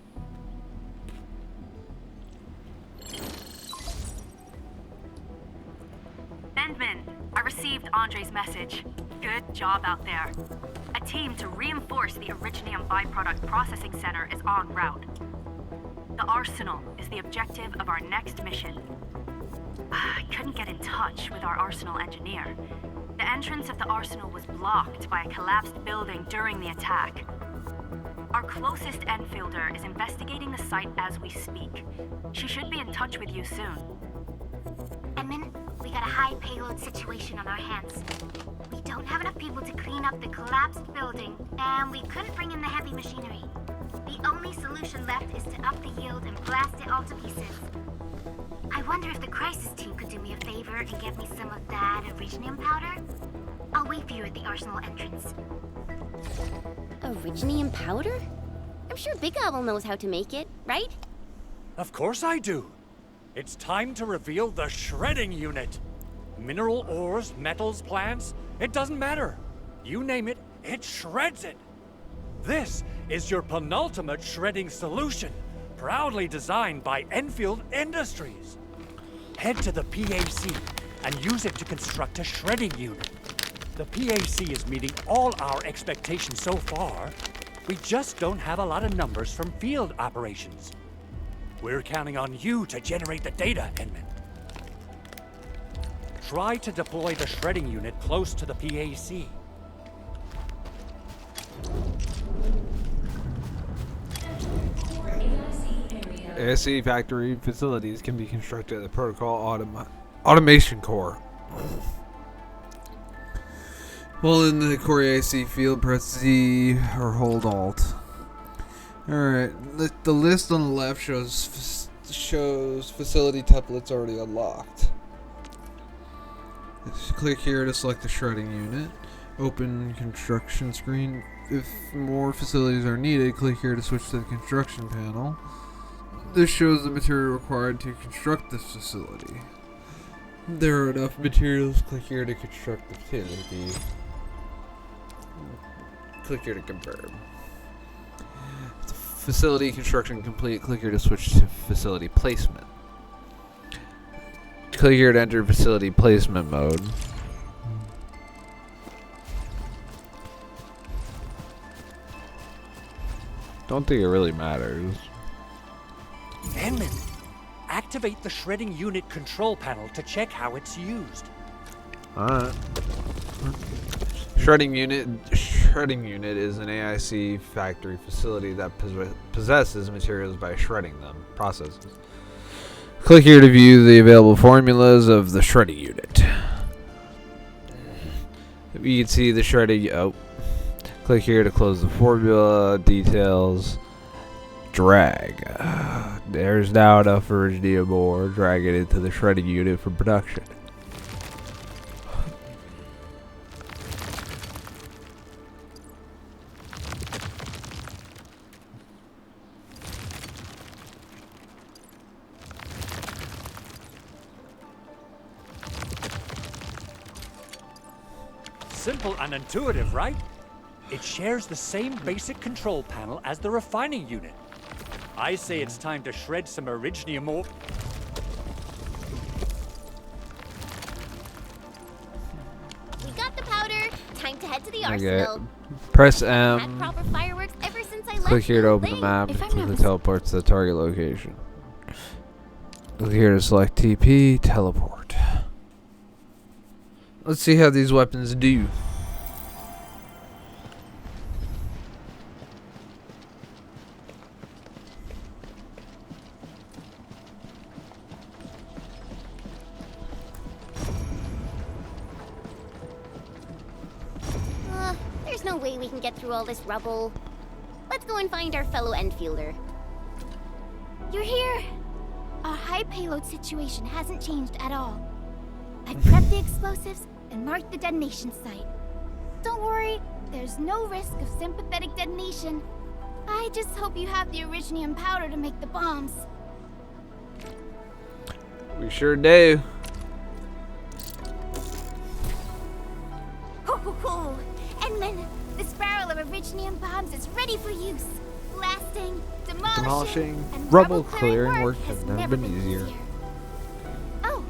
Endman, I received Andre's message. Good job out there. A team to reinforce the Originium byproduct processing center is en route. The arsenal is the objective of our next mission. I couldn't get in touch with our arsenal engineer. The entrance of the arsenal was blocked by a collapsed building during the attack. Our closest Endfielder is investigating the site as we speak. She should be in touch with you soon.
Edmund, we got a high payload situation on our hands. We don't have enough people to clean up the collapsed building, and we couldn't bring in the heavy machinery. The only solution left is to up the yield and blast it all to pieces. I wonder if the crisis team could do me a favor and get me some of that Originium powder? I'll wait for you at the arsenal entrance.
Originium powder? I'm sure Big Owl knows how to make it, right?
Of course I do. It's time to reveal the shredding unit. Mineral ores, metals, plants, it doesn't matter. You name it, it shreds it. This is your penultimate shredding solution, proudly designed by Endfield Industries. Head to the PAC and use it to construct a shredding unit. The PAC is meeting all our expectations so far. We just don't have a lot of numbers from field operations. We're counting on you to generate the data, Edmund. Try to deploy the shredding unit close to the PAC.
ASC factory facilities can be constructed at the protocol automation core. While in the core ASC field, press Z or hold Alt. Alright, the list on the left shows facility templates already unlocked. Just click here to select the shredding unit. Open construction screen. If more facilities are needed, click here to switch to the construction panel. This shows the material required to construct this facility. There are enough materials. Click here to construct the facility. Click here to confirm. Facility construction complete. Click here to switch to facility placement. Click here to enter facility placement mode. Don't think it really matters.
Edmund, activate the shredding unit control panel to check how it's used.
Alright. Shredding unit is an AIC factory facility that possesses materials by shredding them. Processes. Click here to view the available formulas of the shredding unit. You can see the shredding. Oh. Click here to close the formula details. Drag. There's now enough Originium ore. Drag it into the shredding unit for production.
Simple and intuitive, right? It shares the same basic control panel as the refining unit. I say it's time to shred some Originium ore.
We got the powder. Time to head to the
Okay.
arsenal.
Press
Had
M.
proper fireworks ever since I left.
Click here to open the
Thing.
map
If
and
I'm
click
not
the teleport to the target location. Click here to select TP, teleport. Let's see how these weapons do.
There's no way we can get through all this rubble. Let's go and find our fellow Endfielder.
You're here! Our high payload situation hasn't changed at all. I prepped the explosives and marked the detonation site. Don't worry, there's no risk of sympathetic detonation. I just hope you have the Originium powder to make the bombs.
We sure do.
ready for use. Blasting,
Demolishing,
and
rubble
clearing
clearing work
has
has never been easier.
Oh,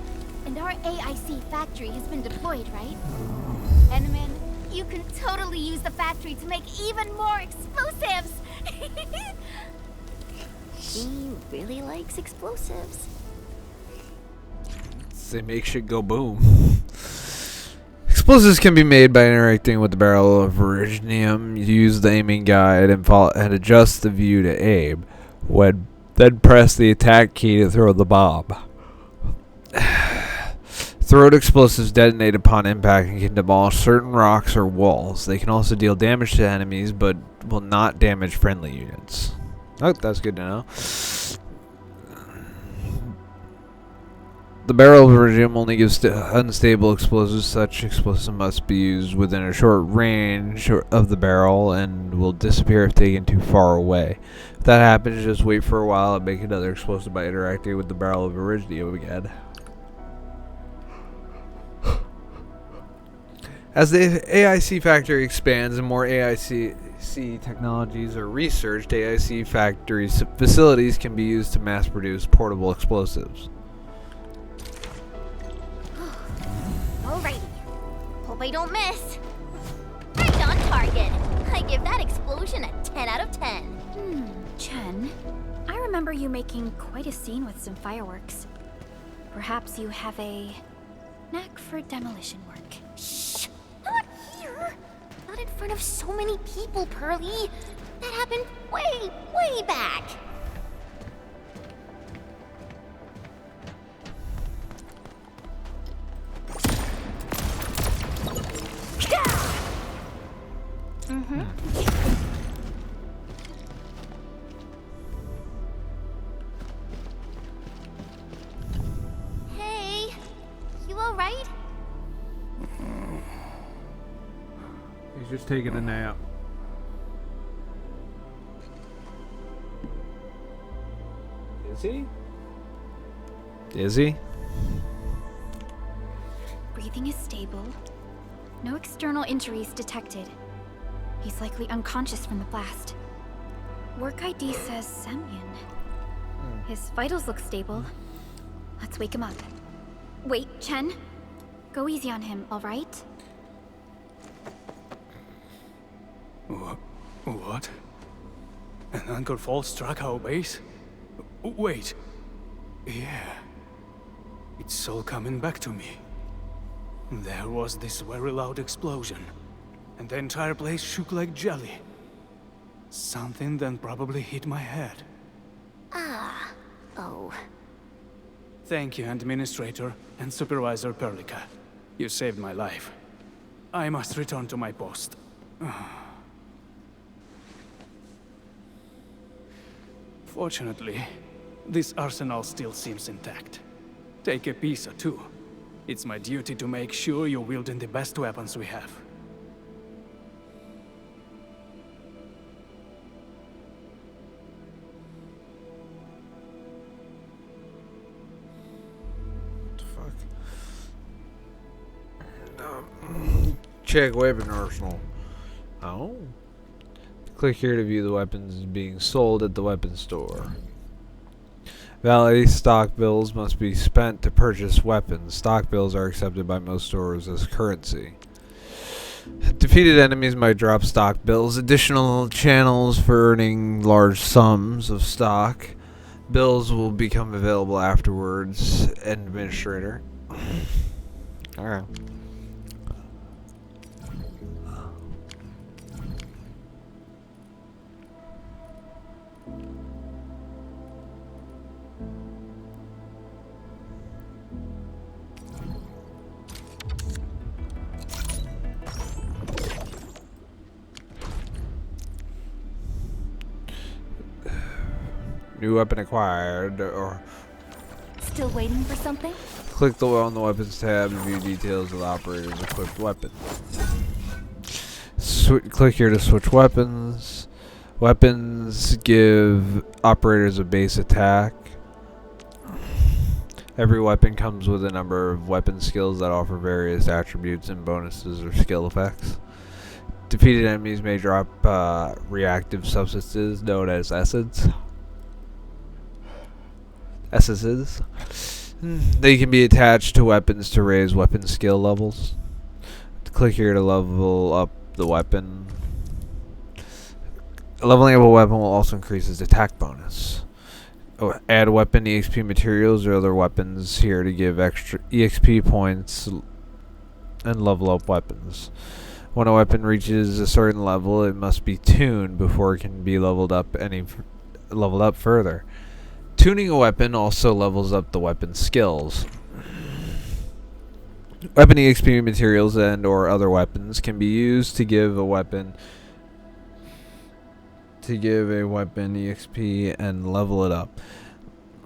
and our AIC factory has been deployed, right? Enderman, you can totally use the factory to make even more explosives! He really likes explosives.
They make shit go boom. Explosives can be made by interacting with the barrel of Originium. Use the aiming guide and adjust the view to aim. Then press the attack key to throw the bomb. Throwed explosives detonate upon impact and can demolish certain rocks or walls. They can also deal damage to enemies, but will not damage friendly units. Oh, that's good to know. The barrel of Iridium only gives unstable explosives. Such explosives must be used within a short range of the barrel and will disappear if taken too far away. If that happens, just wait for a while and make another explosive by interacting with the barrel of Iridium again. As the AIC factory expands and more AIC technologies are researched, AIC factories facilities can be used to mass produce portable explosives.
Alrighty. Hope I don't miss. Right on target. I give that explosion a 10 out of 10.
Chen, I remember you making quite a scene with some fireworks. Perhaps you have a knack for demolition work.
Shh! Not here! Not in front of so many people, Pearly. That happened way, way back. Hey, you alright?
He's just taking a nap. Is he? Is he?
Breathing is stable. No external injuries detected. He's likely unconscious from the blast. Work ID says Semyon. His vitals look stable. Let's wake him up. Wait, Chen. Go easy on him, alright?
What? An anchor fault struck our base? Wait. Yeah. It's all coming back to me. There was this very loud explosion, and the entire place shook like jelly. Something then probably hit my head.
Oh.
Thank you, Endministrator and Supervisor Perlica. You saved my life. I must return to my post. Fortunately, this arsenal still seems intact. Take a piece or two. It's my duty to make sure you're wielding the best weapons we have.
Check weapon arsenal. Oh. Click here to view the weapons being sold at the weapons store. Valid stock bills must be spent to purchase weapons. Stock bills are accepted by most stores as currency. Defeated enemies might drop stock bills. Additional channels for earning large sums of stock. Bills will become available afterwards. Endministrator. Alright. New weapon acquired, or
Still waiting for something?
click on the weapons tab to view details of the operator's equipped weapon. Click here to switch weapons. Weapons give operators a base attack. Every weapon comes with a number of weapon skills that offer various attributes and bonuses or skill effects. Defeated enemies may drop reactive substances known as essences. They can be attached to weapons to raise weapon skill levels. Click here to level up the weapon. Leveling up a weapon will also increase its attack bonus. Add weapon EXP materials or other weapons here to give extra EXP points and level up weapons. When a weapon reaches a certain level, it must be tuned before it can be leveled up further. Tuning a weapon also levels up the weapon's skills. Weapon EXP materials and or other weapons can be used to give a weapon EXP and level it up.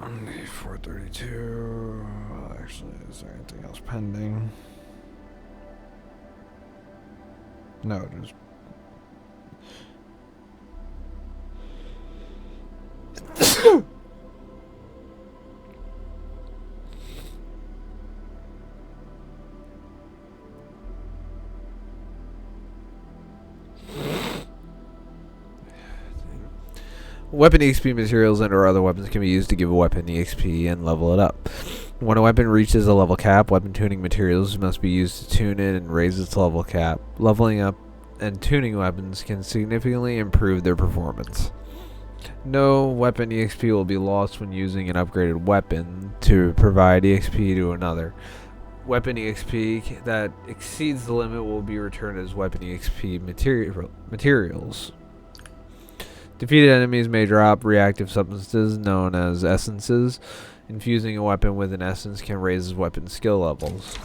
432. Actually, is there anything else pending? No, just weapon EXP materials and or other weapons can be used to give a weapon EXP and level it up. When a weapon reaches a level cap, weapon tuning materials must be used to tune it and raise its level cap. Leveling up and tuning weapons can significantly improve their performance. No weapon EXP will be lost when using an upgraded weapon to provide EXP to another. Weapon EXP that exceeds the limit will be returned as weapon EXP materials. Defeated enemies may drop reactive substances known as essences. Infusing a weapon with an essence can raise weapon skill levels.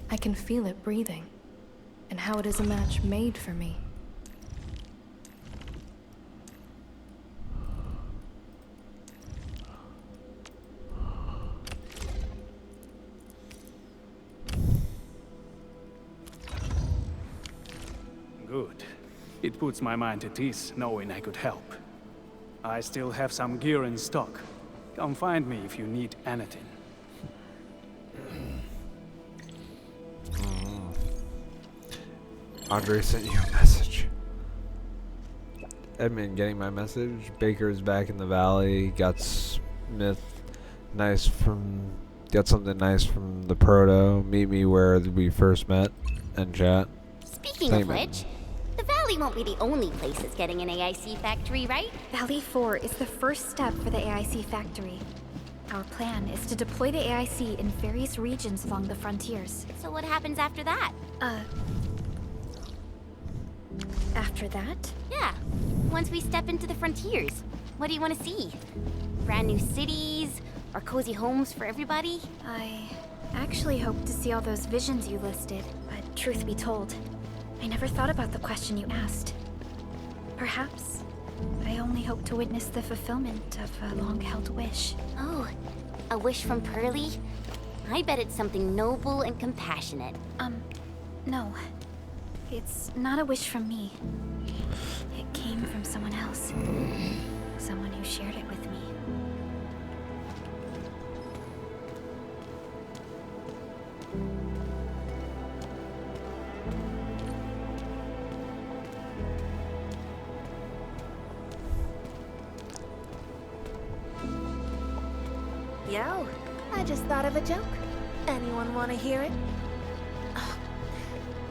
I can feel it breathing, and how it is a match made for me.
Good. It puts my mind at ease knowing I could help. I still have some gear in stock. Come find me if you need anything.
Andre sent you a message. Edmund getting my message. Baker's back in the valley. Got something nice from the proto. Meet me where we first met and chat.
Speaking of which, the Valley won't be the only place that's getting an AIC factory, right?
Valley 4 is the first step for the AIC factory. Our plan is to deploy the AIC in various regions along the frontiers.
So what happens after that?
After that?
Yeah. Once we step into the frontiers, what do you want to see? Brand new cities? Or cozy homes for everybody?
I actually hoped to see all those visions you listed, but truth be told, I never thought about the question you asked. Perhaps I only hope to witness the fulfillment of a long-held wish.
Oh, a wish from Pearly? I bet it's something noble and compassionate.
No. It's not a wish from me. It came from someone else. Someone who shared it with me.
Yo, I just thought of a joke. Anyone want to hear it?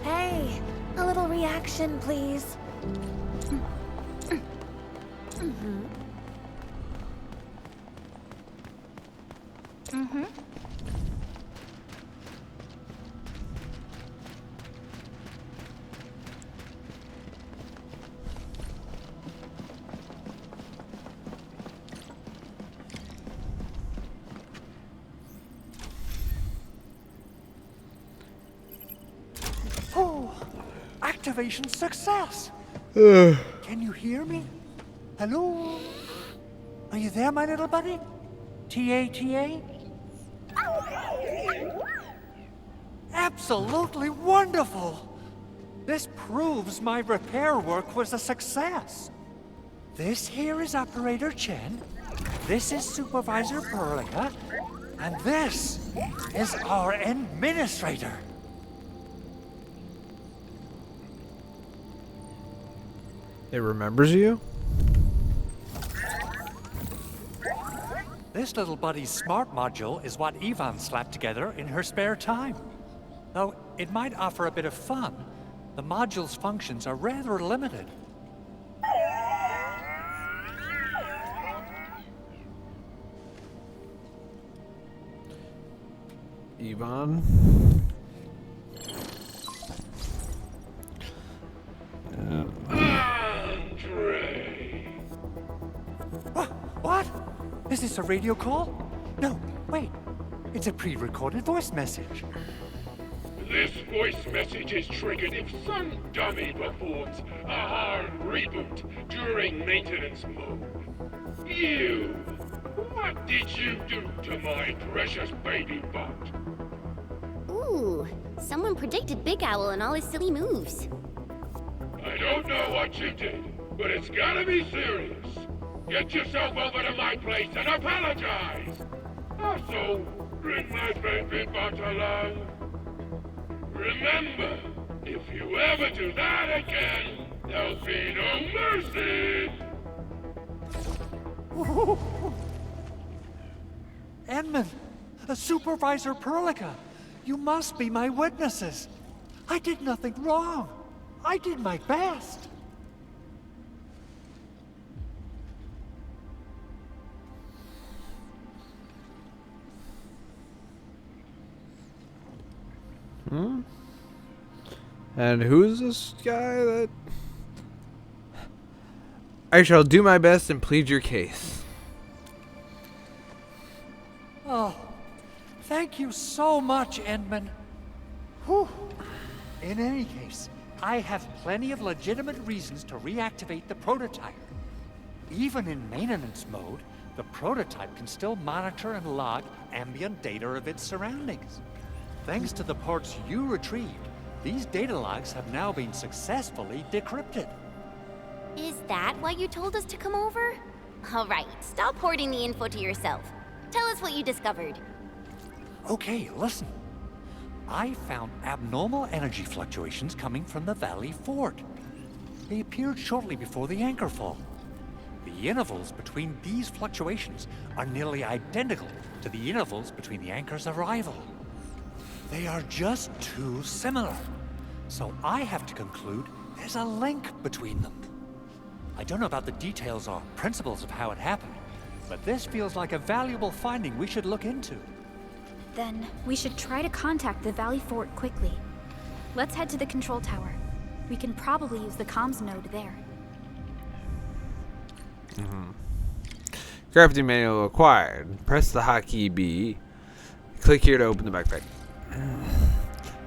Hey, a little reaction, please.
Activation success! Can you hear me? Hello? Are you there, my little buddy? T-A-T-A? Absolutely wonderful! This proves my repair work was a success. This here is Operator Chen, this is Supervisor Perlica, and this is our Endministrator.
It remembers you?
This little buddy's smart module is what Yvonne slapped together in her spare time. Though it might offer a bit of fun, the module's functions are rather limited.
Yvonne?
What? Is this a radio call? No, wait. It's a pre-recorded voice message.
This voice message is triggered if some dummy performs a hard reboot during maintenance mode. You! What did you do to my precious baby bot?
Ooh, someone predicted Big Owl and all his silly moves.
I don't know what you did, but it's gotta be serious. Get yourself over to my place and apologize! Also, bring my baby bot along. Remember, if you ever do that again, there'll be no mercy!
Edmund, Supervisor Perlica, you must be my witnesses. I did nothing wrong. I did my best.
And who's this guy that... I shall do my best and plead your case.
Oh, thank you so much, Edmund. Whew. In any case, I have plenty of legitimate reasons to reactivate the prototype. Even in maintenance mode, the prototype can still monitor and log ambient data of its surroundings. Thanks to the parts you retrieved, these data logs have now been successfully decrypted.
Is that why you told us to come over? All right, stop hoarding the info to yourself. Tell us what you discovered.
Okay, listen. I found abnormal energy fluctuations coming from the Valley Fort. They appeared shortly before the anchor fall. The intervals between these fluctuations are nearly identical to the intervals between the anchor's arrival. They are just too similar. So I have to conclude there's a link between them. I don't know about the details or principles of how it happened, but this feels like a valuable finding we should look into.
Then we should try to contact the Valley Fort quickly. Let's head to the control tower. We can probably use the comms node there.
Crafting manual acquired. Press the hotkey B. Click here to open the backpack.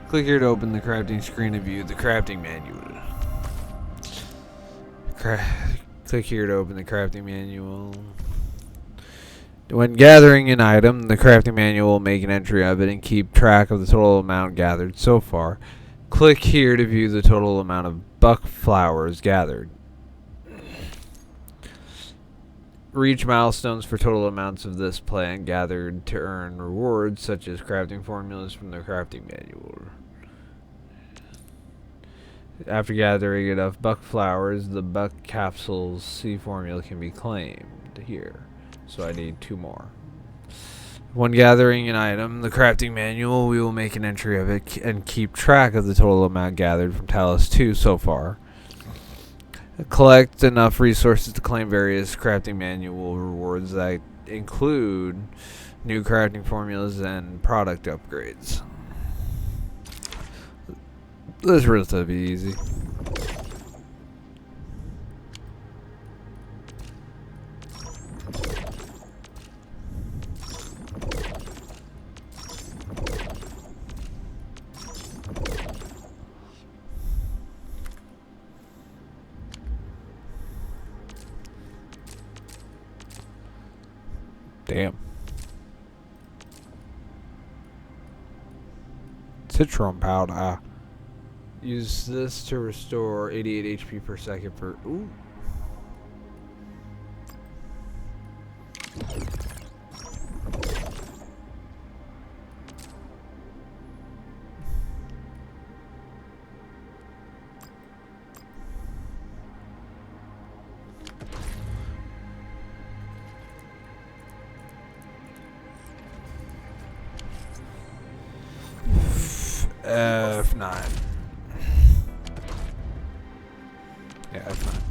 Click here to open the crafting screen and view the crafting manual. Click here to open the crafting manual. When gathering an item, the crafting manual will make an entry of it and keep track of the total amount gathered so far. Click here to view the total amount of buck flowers gathered. Reach milestones for total amounts of this plant gathered to earn rewards such as crafting formulas from the crafting manual. After gathering enough buck flowers, the buck capsules C formula can be claimed here. So I need 2 more. When gathering an item, the crafting manual, we will make an entry of it and keep track of the total amount gathered from Talos 2 so far. Collect enough resources to claim various crafting manual rewards that include new crafting formulas and product upgrades. This is relatively easy. Damn. Citron powder. Use this to restore 88 HP per second per. Ooh. F9. Yeah, F9.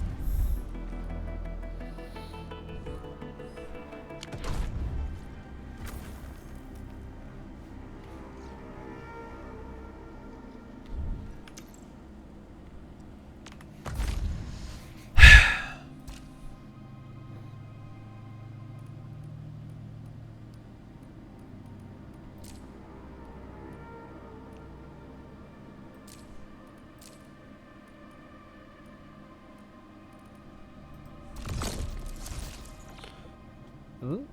Hmm?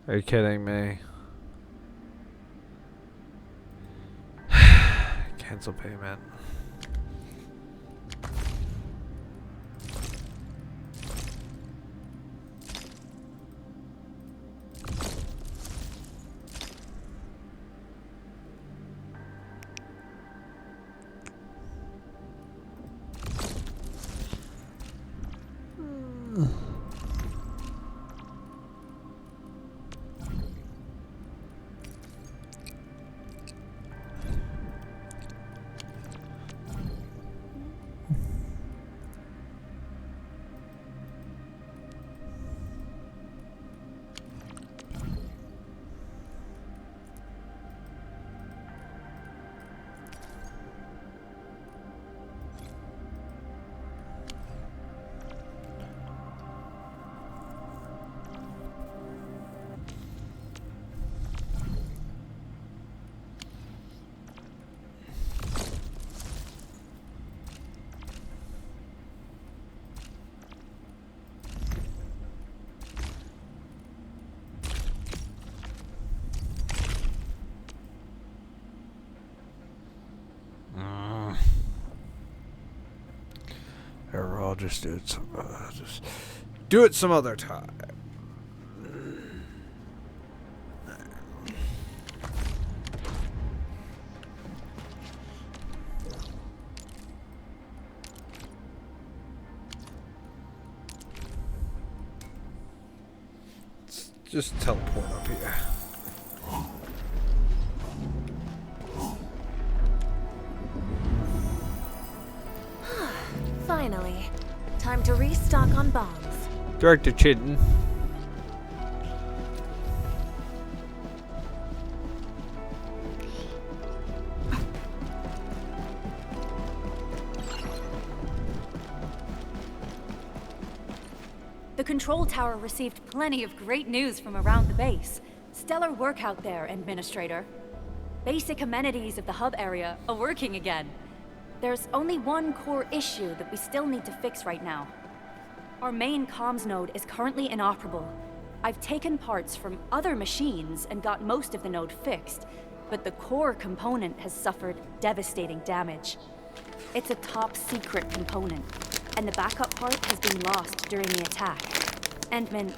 Are you kidding me? Cancel payment. Or I'll just do it some other time. Let's just teleport up here.
Finally. Time to restock on bombs.
Director Chidden.
The control tower received plenty of great news from around the base. Stellar work out there, Endministrator. Basic amenities of the hub area are working again. There's only one core issue that we still need to fix right now. Our main comms node is currently inoperable. I've taken parts from other machines and got most of the node fixed, but the core component has suffered devastating damage. It's a top secret component, and the backup part has been lost during the attack. Endman,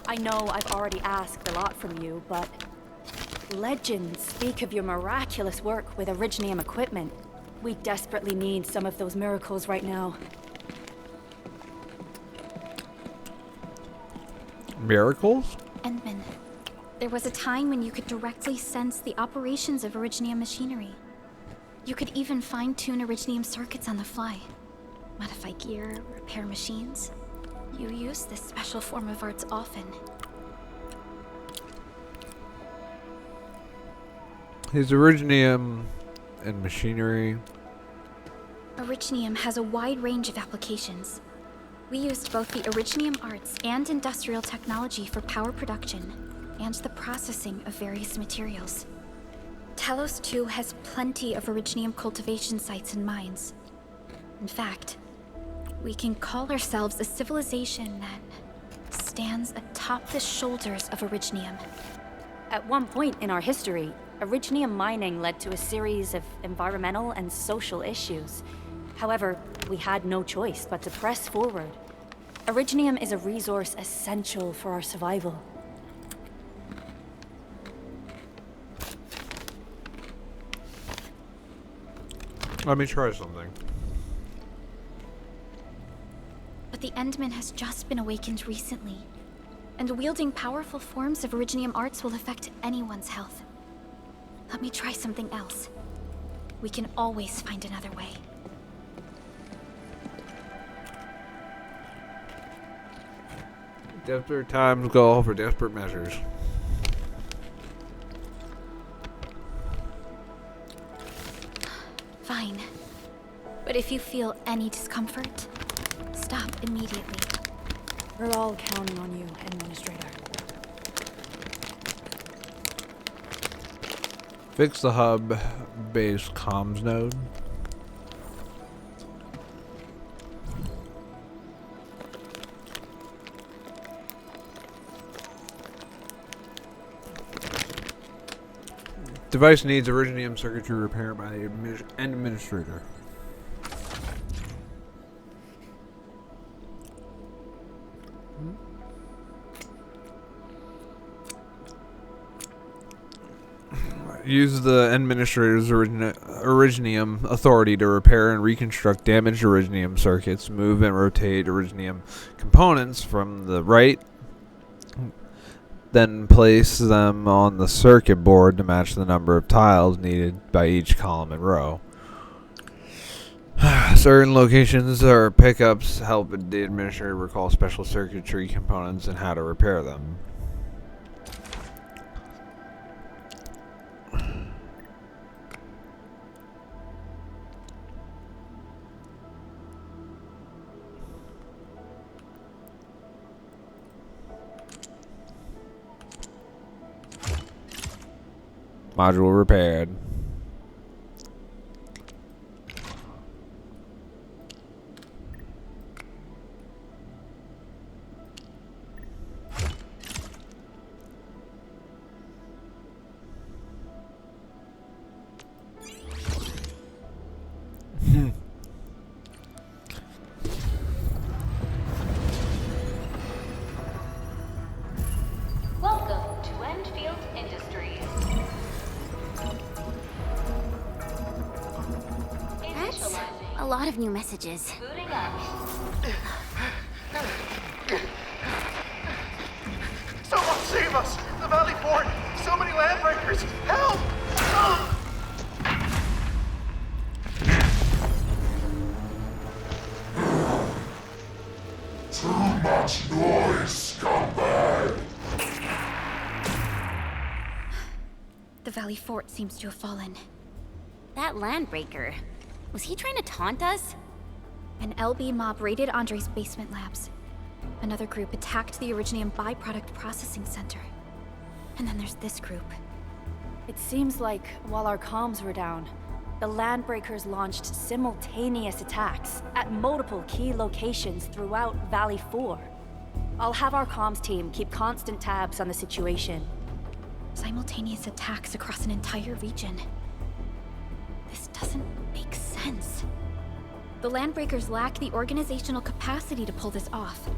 I know I've already asked a lot from you, but legends speak of your miraculous work with Originium equipment. We desperately need some of those miracles right now.
Miracles?
Endman, there was a time when you could directly sense the operations of Originium machinery. You could even fine-tune Originium circuits on the fly. Modify gear, repair machines. You use this special form of arts often.
His Originium and machinery.
Originium has a wide range of applications. We used both the Originium arts and industrial technology for power production and the processing of various materials. Talos 2 has plenty of Originium cultivation sites and mines. In fact, we can call ourselves a civilization that stands atop the shoulders of Originium.
At one point in our history, Originium mining led to a series of environmental and social issues. However, we had no choice but to press forward. Originium is a resource essential for our survival.
Let me try something.
But the Endman has just been awakened recently, and wielding powerful forms of Originium arts will affect anyone's health. Let me try something else. We can always find another way.
Desperate times call for desperate measures.
Fine. But if you feel any discomfort, stop immediately.
We're all counting on you, Endministrator.
Fix the hub base comms node. Device needs Originium circuitry repair by the Endministrator. Use the Endministrator's Originium authority to repair and reconstruct damaged Originium circuits. Move and rotate Originium components from the right. Then place them on the circuit board to match the number of tiles needed by each column and row. Certain locations or pickups help the administrator recall special circuitry components and how to repair them. Module repaired.
Welcome to Endfield Industries.
That's a lot of new messages.
Booting up.
Someone save us! The Valley Fort! So many landbreakers! Help!
Too much noise, scumbag!
The Valley Fort seems to have fallen.
That landbreaker, was he trying to taunt us?
An LB mob raided Andre's basement labs. Another group attacked the Originium byproduct processing center. And then there's this group.
It seems like while our comms were down, the Landbreakers launched simultaneous attacks at multiple key locations throughout Valley 4. I'll have our comms team keep constant tabs on the situation.
Simultaneous attacks across an entire region. This doesn't make sense. The Landbreakers lack the organizational capacity to pull this off.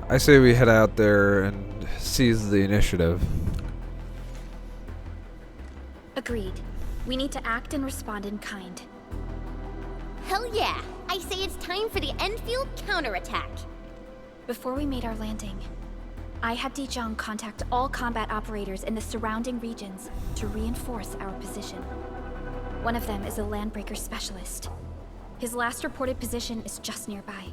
I say we head out there and seize the initiative.
Agreed. We need to act and respond in kind.
Hell yeah! I say it's time for the Endfield counterattack.
Before we made our landing, I had Dijong contact all combat operators in the surrounding regions to reinforce our position. One of them is a Landbreaker specialist. His last reported position is just nearby.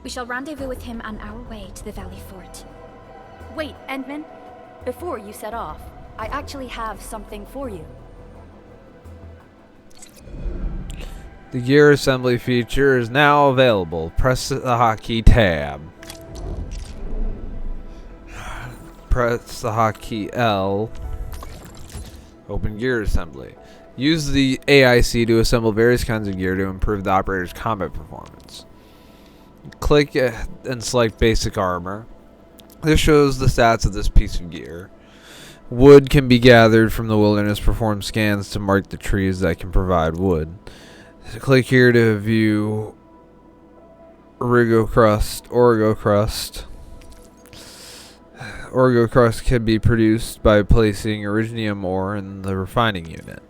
We shall rendezvous with him on our way to the Valley Fort.
Wait, Endman. Before you set off, I actually have something for you.
The gear assembly feature is now available. Press the hotkey tab. Press the hotkey L. Open gear assembly. Use the AIC to assemble various kinds of gear to improve the operator's combat performance. Click and select basic armor. This shows the stats of this piece of gear. Wood can be gathered from the wilderness. Perform scans to mark the trees that can provide wood. Click here to view Origo crust. Origo crust can be produced by placing Originium ore in the refining unit.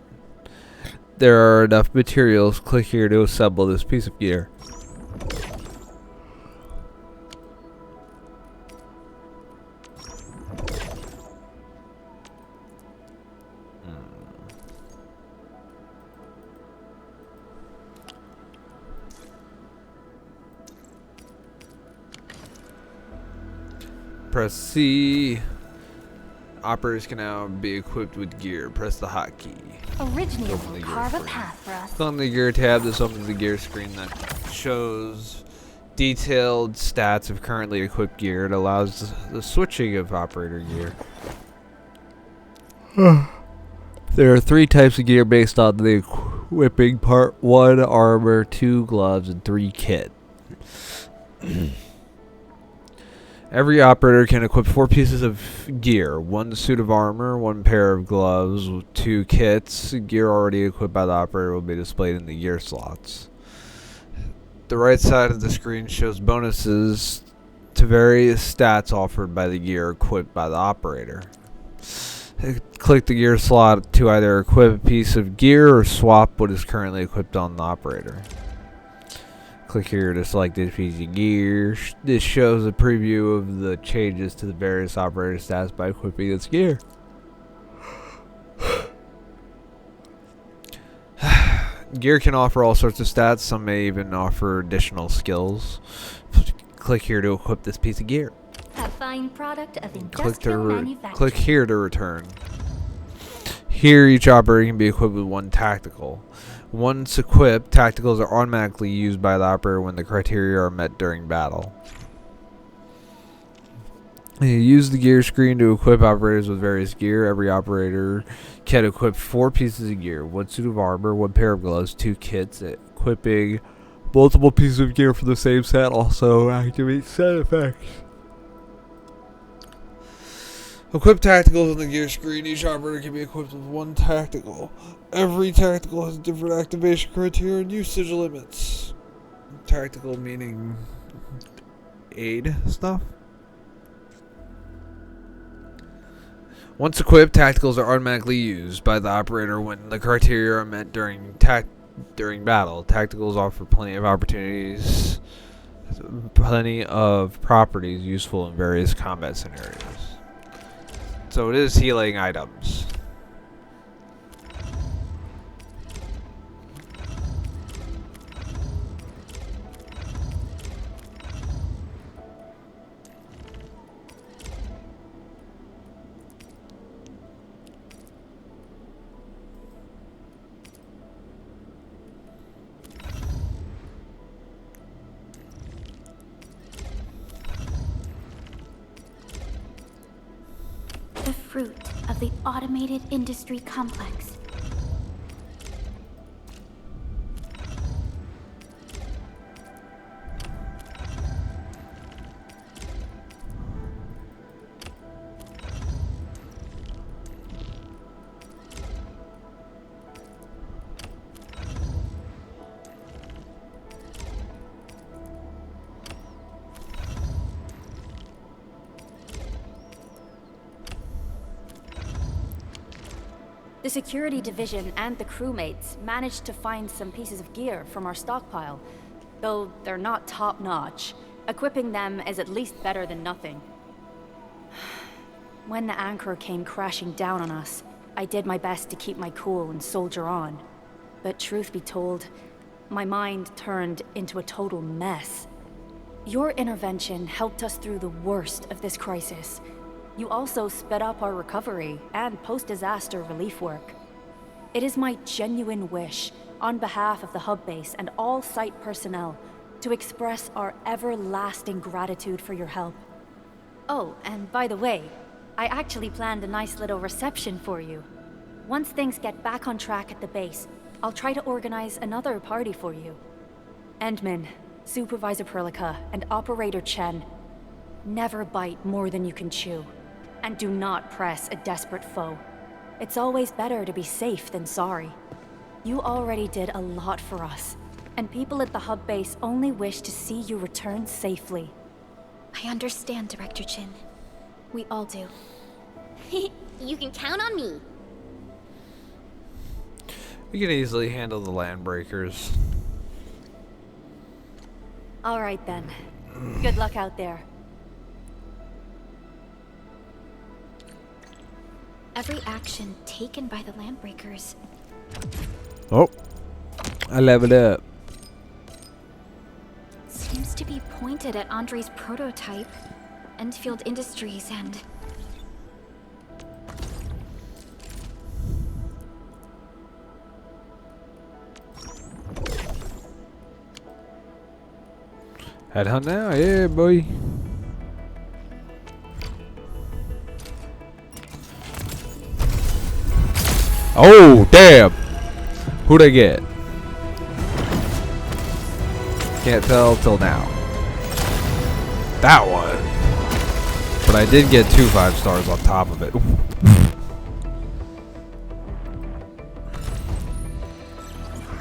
There are enough materials. Click here to assemble this piece of gear. Press C. Operators can now be equipped with gear. Press the hotkey.
Originium will carve a path for us.
Click on the gear tab. This opens the gear screen that shows detailed stats of currently equipped gear. It allows the switching of operator gear. There are 3 types of gear based on the equipping part: 1 armor, 2 gloves, and 3 kit. Every operator can equip 4 pieces of gear: 1 suit of armor, 1 pair of gloves, 2 kits. Gear already equipped by the operator will be displayed in the gear slots. The right side of the screen shows bonuses to various stats offered by the gear equipped by the operator. Click the gear slot to either equip a piece of gear or swap what is currently equipped on the operator. Click here to select this piece of gear. This shows a preview of the changes to the various operator stats by equipping this gear. Gear can offer all sorts of stats. Some may even offer additional skills. Click here to equip this piece of gear.
A fine product of industrial manufacturing.
Click here to return. Here, each operator can be equipped with 1 tactical. Once equipped, tacticals are automatically used by the operator when the criteria are met during battle. You use the gear screen to equip operators with various gear. Every operator can equip 4 pieces of gear: 1 suit of armor, 1 pair of gloves, 2 kits. Equipping multiple pieces of gear for the same set also activates set effects. Equip tacticals on the gear screen. Each operator can be equipped with 1 tactical. Every tactical has different activation criteria and usage limits. Tactical meaning aid stuff. Once equipped, tacticals are automatically used by the operator when the criteria are met during battle. Tacticals offer plenty of properties useful in various combat scenarios. So it is healing items.
fruit of the automated industry complex.
The security division and the crewmates managed to find some pieces of gear from our stockpile. Though they're not top-notch, equipping them is at least better than nothing. When the anchor came crashing down on us, I did my best to keep my cool and soldier on. But truth be told, my mind turned into a total mess. Your intervention helped us through the worst of this crisis. You also sped up our recovery and post-disaster relief work. It is my genuine wish, on behalf of the hub base and all site personnel, to express our everlasting gratitude for your help. Oh, and by the way, I actually planned a nice little reception for you. Once things get back on track at the base, I'll try to organize another party for you. Endman, Supervisor Perlica, and Operator Chen, never bite more than you can chew. And do not press a desperate foe. It's always better to be safe than sorry. You already did a lot for us, and people at the hub base only wish to see you return safely.
I understand, Director Chin. We all do.
You can count on me.
We can easily handle the land breakers.
All right then. Good luck out there.
Every action taken by the Landbreakers.
Oh, I leveled up.
Seems to be pointed at Andre's prototype, Endfield Industries, and...
Headhunt now? Yeah, boy. Oh, damn! Who'd I get? Can't tell till now. That one. But I did get 2 5-stars on top of it.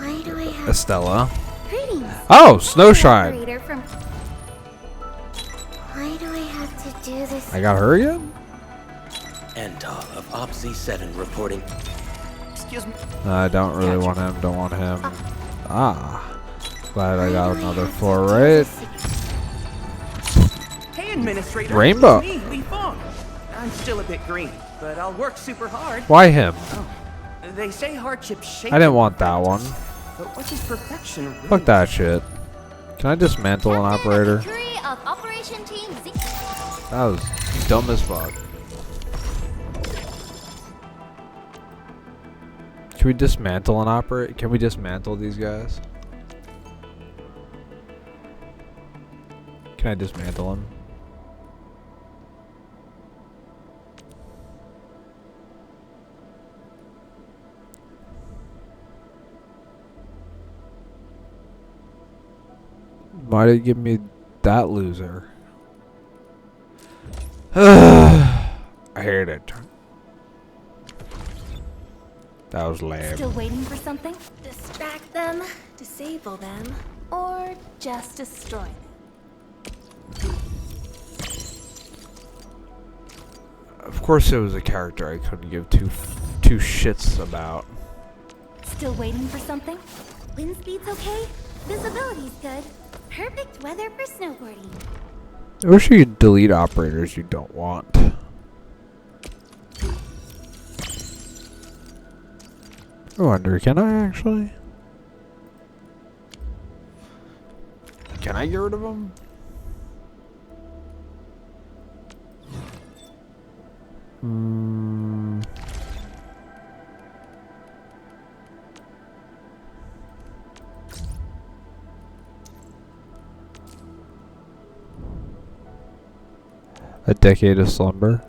Why do I have
Estella.
Greetings.
Oh, Snowshine.
Operator from... Why do I have to do this?
I got her again?
Endal of OPZ-7 reporting. Excuse me.
I don't really want him, don't want him. Ah. Glad I got another 4 right.
Hey, Administrator.
Rainbow.
It's me, Lee Fong. I'm still a bit green, but I'll work super hard.
Why him?
Oh. They say hardships shape.
I didn't want that one.
But what does perfection really
Fuck that shit. Can I dismantle an operator?
Victory of Operation Team Z.
That was dumb as fuck. Can we dismantle an operator? Can we dismantle these guys? Can I dismantle them? Why did it give me that loser? I hate it. That was lame.
Still waiting for something? Distract them, disable them, or just destroy them.
Of course it was a character I couldn't give two shits about.
Still waiting for something?
Wind speed's okay. Visibility's good. Perfect weather for snowboarding.
I wish you could delete operators you don't want. I wonder, can I actually? Can I get rid of them? A decade of slumber.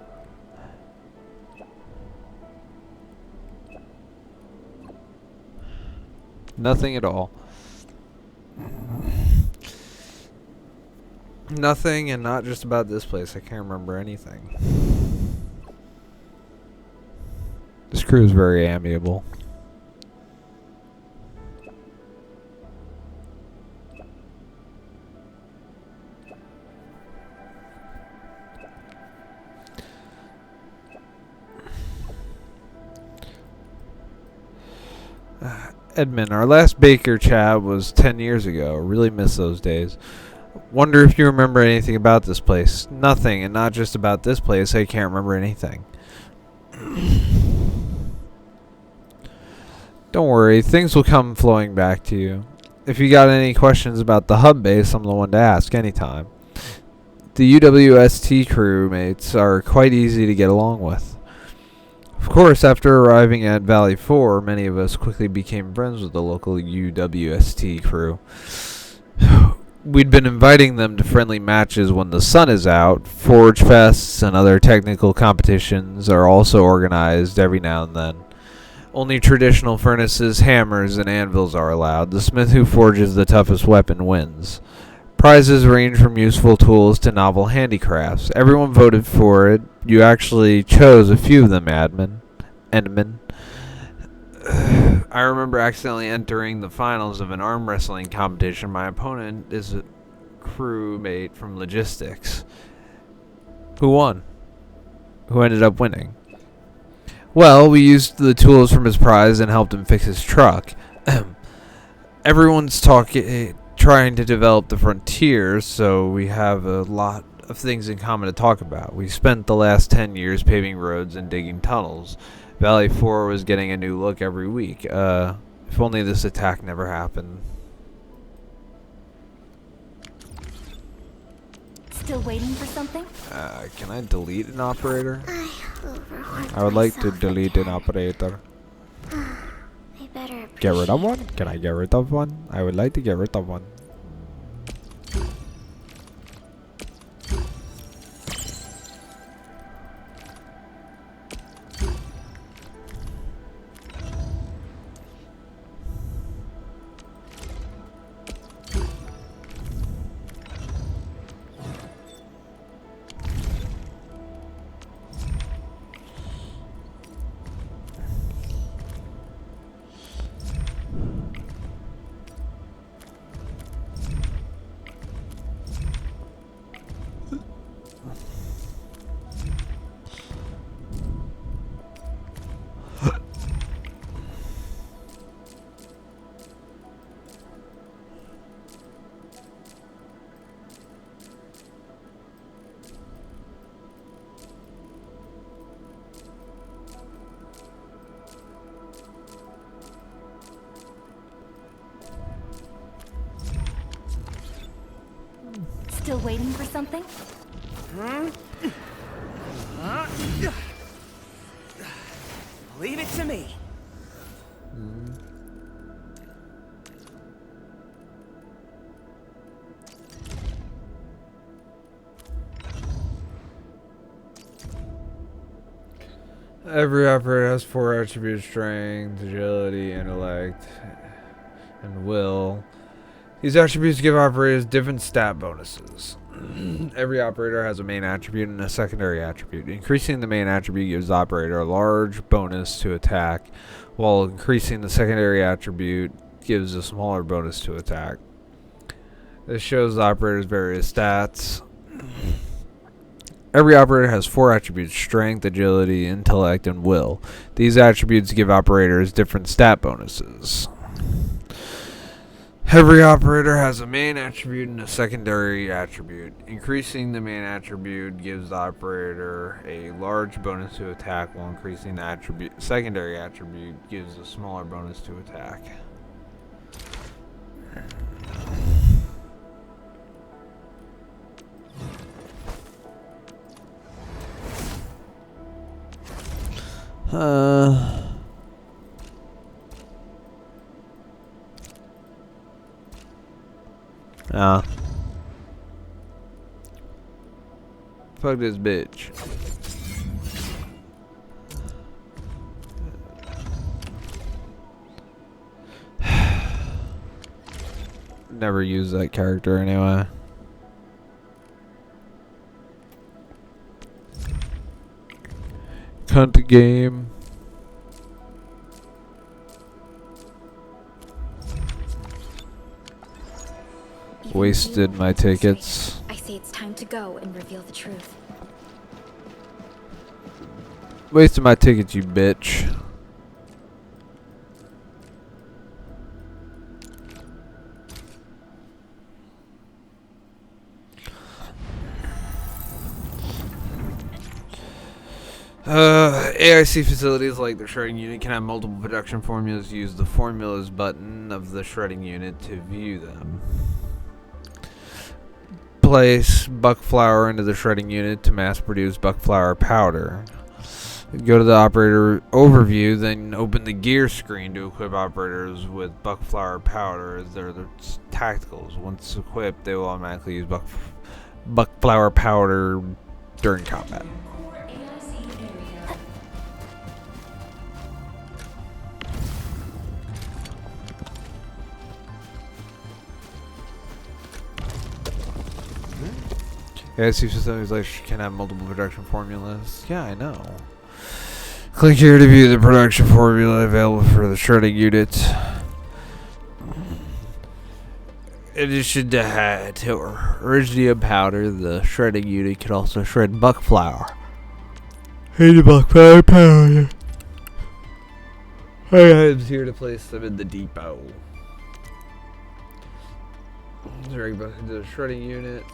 Nothing at all. Nothing, and not just about this place. I can't remember anything. This crew is very amiable. Edmund, our last Baker chat was 10 years ago. Really miss those days. Wonder if you remember anything about this place. Nothing, and not just about this place. I can't remember anything. Don't worry, things will come flowing back to you. If you got any questions about the hub base, I'm the one to ask anytime. The UWST crewmates are quite easy to get along with. Of course, after arriving at Valley 4, many of us quickly became friends with the local UWST crew. We'd been inviting them to friendly matches when the sun is out. Forge fests and other technical competitions are also organized every now and then. Only traditional furnaces, hammers, and anvils are allowed. The smith who forges the toughest weapon wins. Prizes range from useful tools to novel handicrafts. Everyone voted for it. You actually chose a few of them, Endman. I remember accidentally entering the finals of an arm wrestling competition. My opponent is a crewmate from logistics. Who won? Who ended up winning? Well, we used the tools from his prize and helped him fix his truck. Everyone's trying to develop the frontier, so we have a lot of things in common to talk about. We spent the last 10 years paving roads and digging tunnels. Valley 4 was getting a new look every week. If only this attack never happened.
Still waiting for something?
Can I delete an operator? I would like to delete an operator.
I better
Get rid of one? Can I get rid of one? I would like to get rid of one.
Still waiting for something?
Leave it to me.
Every operator has 4 attributes: strength, agility, intellect, and will. These attributes give operators different stat bonuses. Every operator has a main attribute and a secondary attribute. Increasing the main attribute gives the operator a large bonus to attack, while increasing the secondary attribute gives a smaller bonus to attack. This shows the operator's various stats. Every operator has 4 attributes: strength, agility, intellect, and will. These attributes give operators different stat bonuses. Every operator has a main attribute and a secondary attribute. Increasing the main attribute gives the operator a large bonus to attack, while increasing the secondary attribute gives a smaller bonus to attack. Fuck this bitch. Never use that character anyway. Cunt game. Wasted my tickets.
I say it's time to go and reveal the truth.
Wasted my tickets, you bitch. AIC facilities like the shredding unit can have multiple production formulas. Use the formulas button of the shredding unit to view them. Place buck flour into the shredding unit to mass produce buck flour powder. Go to the operator overview, then open the gear screen to equip operators with buck flour powder as they're the tacticals. Once equipped, they will automatically use buck flour powder during combat. Yeah, see facilities like can have multiple production formulas. Yeah, I know. Click here to view the production formula available for the shredding unit. In addition to Originium powder, the shredding unit can also shred buck flour. Hey, the buck flour powder. Items here to place them in the depot. Drag back into the shredding unit.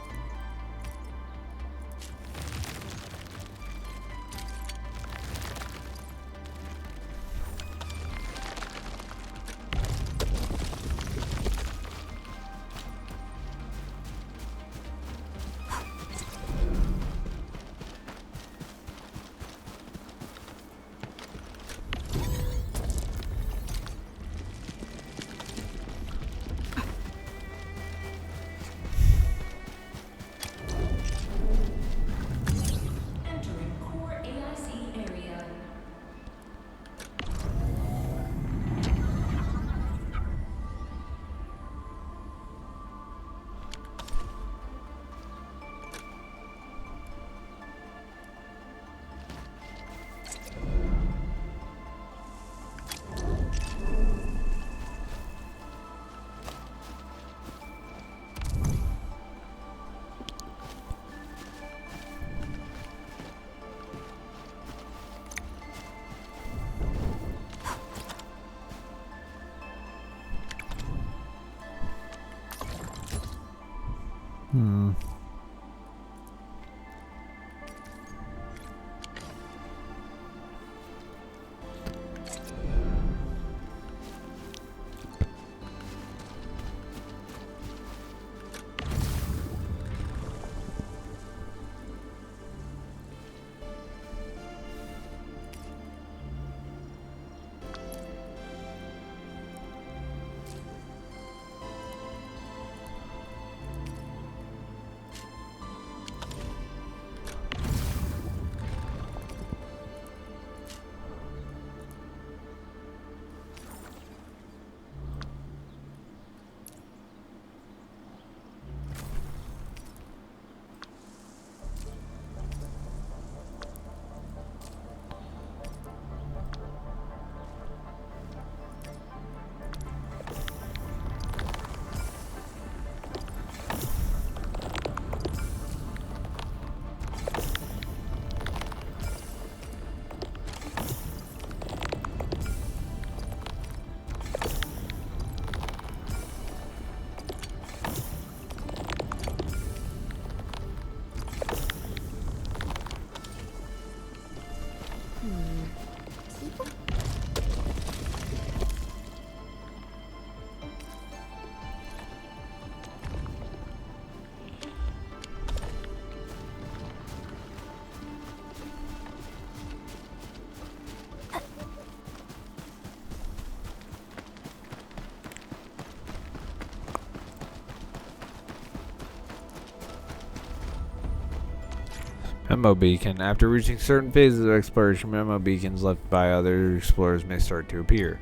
Memo beacon. After reaching certain phases of exploration, memo beacons left by other explorers may start to appear.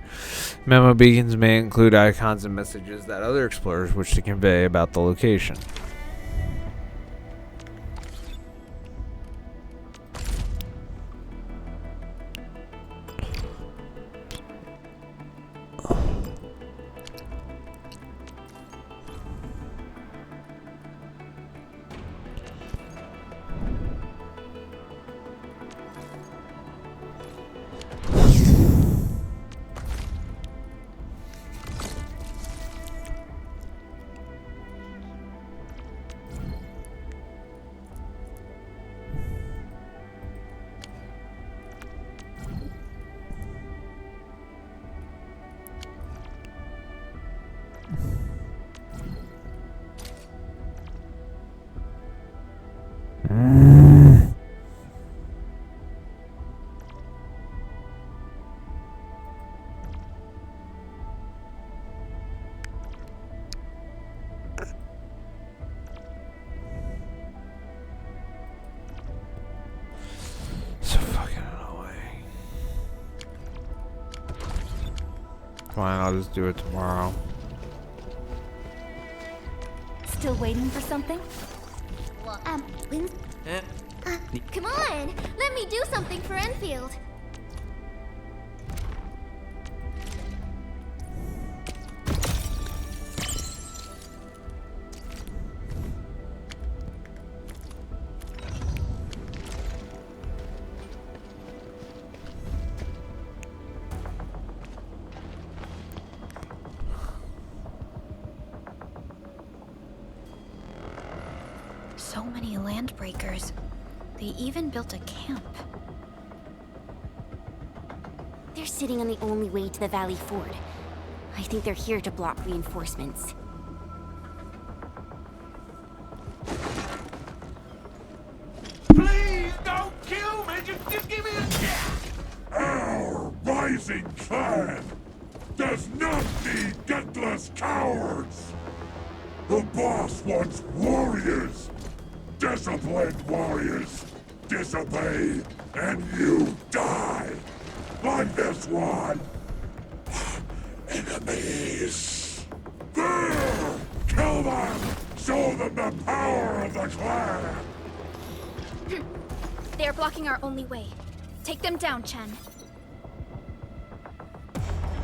Memo beacons may include icons and messages that other explorers wish to convey about the location. Fine, I'll just do it tomorrow.
Still waiting for something?
Come on, let me do something for Endfield.
So many landbreakers. They even built a camp.
They're sitting on the only way to the Valley Ford. I think they're here to block reinforcements.
Please don't kill me! Just give me a chance!
Our rising clan does not need gutless cowards! The boss wants warriors! Disciplined warriors! Disobey, and you die! Like this one! Enemies! There! Kill them! Show them the power of the clan!
They're blocking our only way. Take them down, Chen.
Do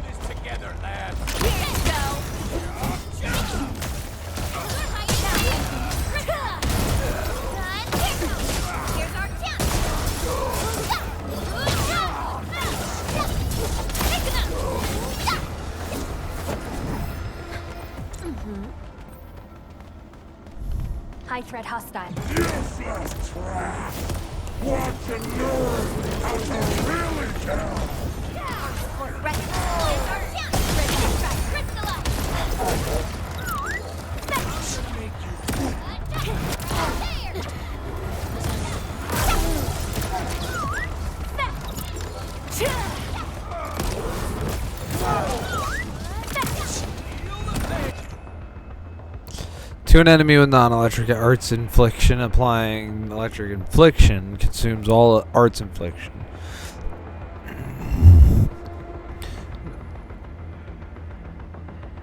this together, lads!
Let's go! Here's our chance! High threat hostile.
Useless trap! Watch and learn how to really kill!
Here's our chance! Ready to try crystallize!
To an enemy with non-electric arts infliction, applying electric infliction consumes all arts infliction.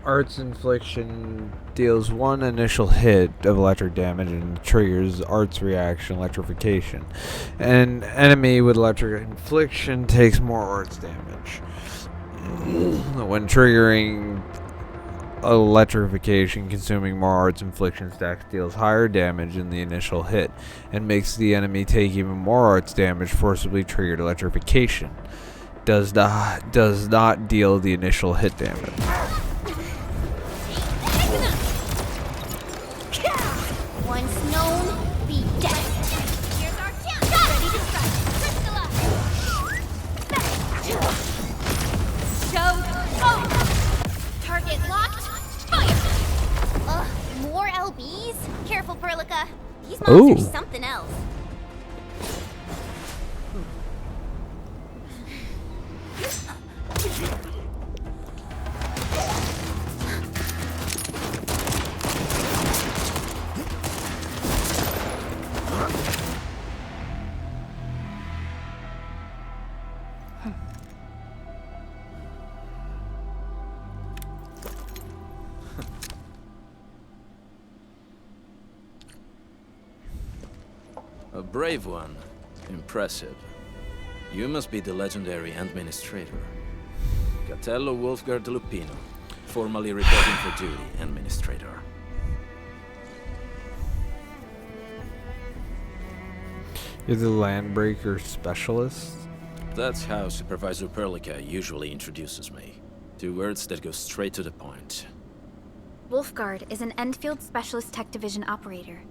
Arts infliction deals one initial hit of electric damage and triggers arts reaction electrification. An enemy with electric infliction takes more arts damage. When triggering electrification, consuming more arts infliction stacks deals higher damage in the initial hit and makes the enemy take even more arts damage. Forcibly triggered electrification does not deal the initial hit damage.
Once known, be dead.
Here's our chance! Ready to strike! Crystallize! Shows over! Target locked! Fire!
Ugh, more LBs? Careful, Perlica. These monsters are something else.
brave one. Impressive. You must be the legendary Endministrator. Catello Wolfgard Lupino, formally reporting for duty, Endministrator.
You're the Landbreaker Specialist?
That's how Supervisor Perlica usually introduces me. 2 words that go straight to the point.
Wolfgard is an Endfield Specialist Tech Division operator.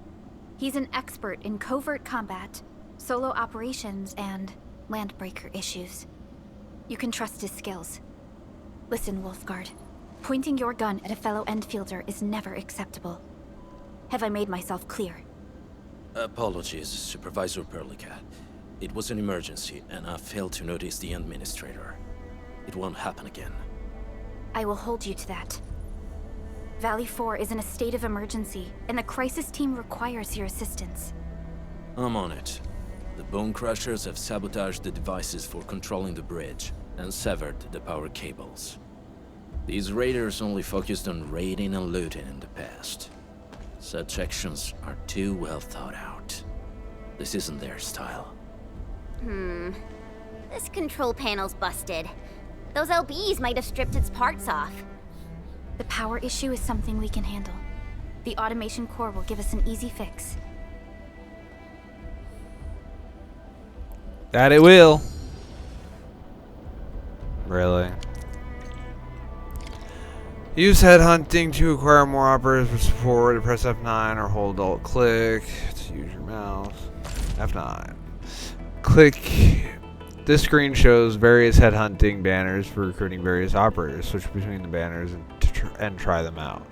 He's an expert in covert combat, solo operations, and Landbreaker issues. You can trust his skills. Listen, Wolfgard. Pointing your gun at a fellow Endfielder is never acceptable. Have I made myself clear?
Apologies, Supervisor Perlica. It was an emergency, and I failed to notice the Endministrator. It won't happen again.
I will hold you to that. Valley 4 is in a state of emergency, and the crisis team requires your assistance.
I'm on it. The Bone Crushers have sabotaged the devices for controlling the bridge, and severed the power cables. These raiders only focused on raiding and looting in the past. Such actions are too well thought out. This isn't their style.
This control panel's busted. Those LBs might have stripped its parts off.
The power issue is something we can handle. The automation core will give us an easy fix.
That it will. Really? Use headhunting to acquire more operators with support. Press F9 or hold Alt click to use your mouse. F9. Click. This screen shows various headhunting banners for recruiting various operators. Switch between the banners and try them out.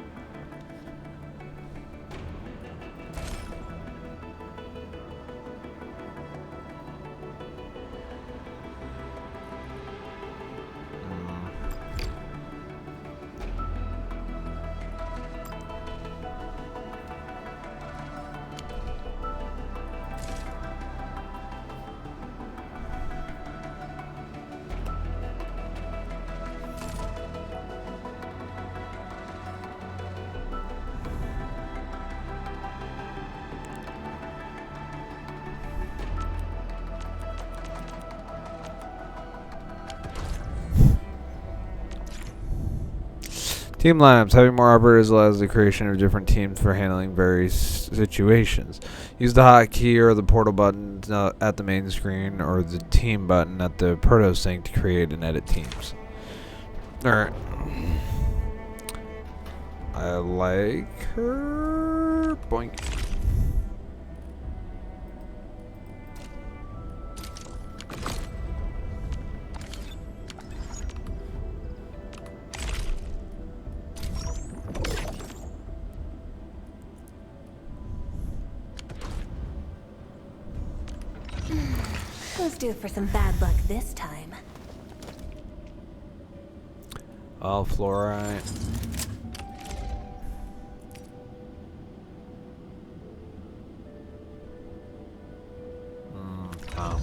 Team lineups. Having more operators allows the creation of different teams for handling various situations. Use the hotkey or the portal button at the main screen or the team button at the proto sync to create and edit teams. Alright. I like her. Boink.
Who's due for some bad luck this time?
Oh, fluorite. Oh.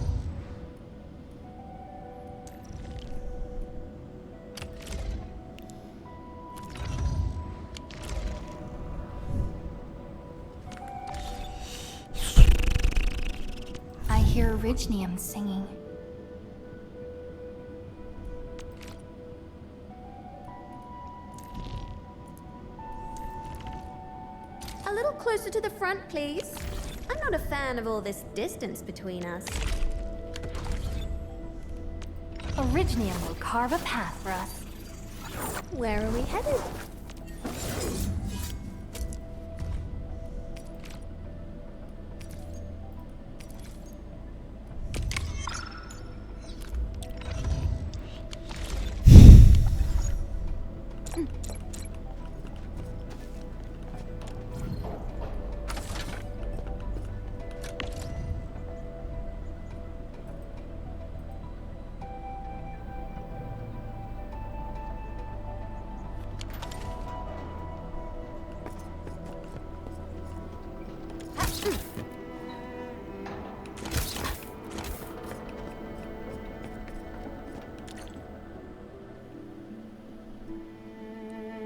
I hear Orignium singing.
A little closer to the front, please. I'm not a fan of all this distance between us.
Orignium will carve a path for us.
Where are we headed?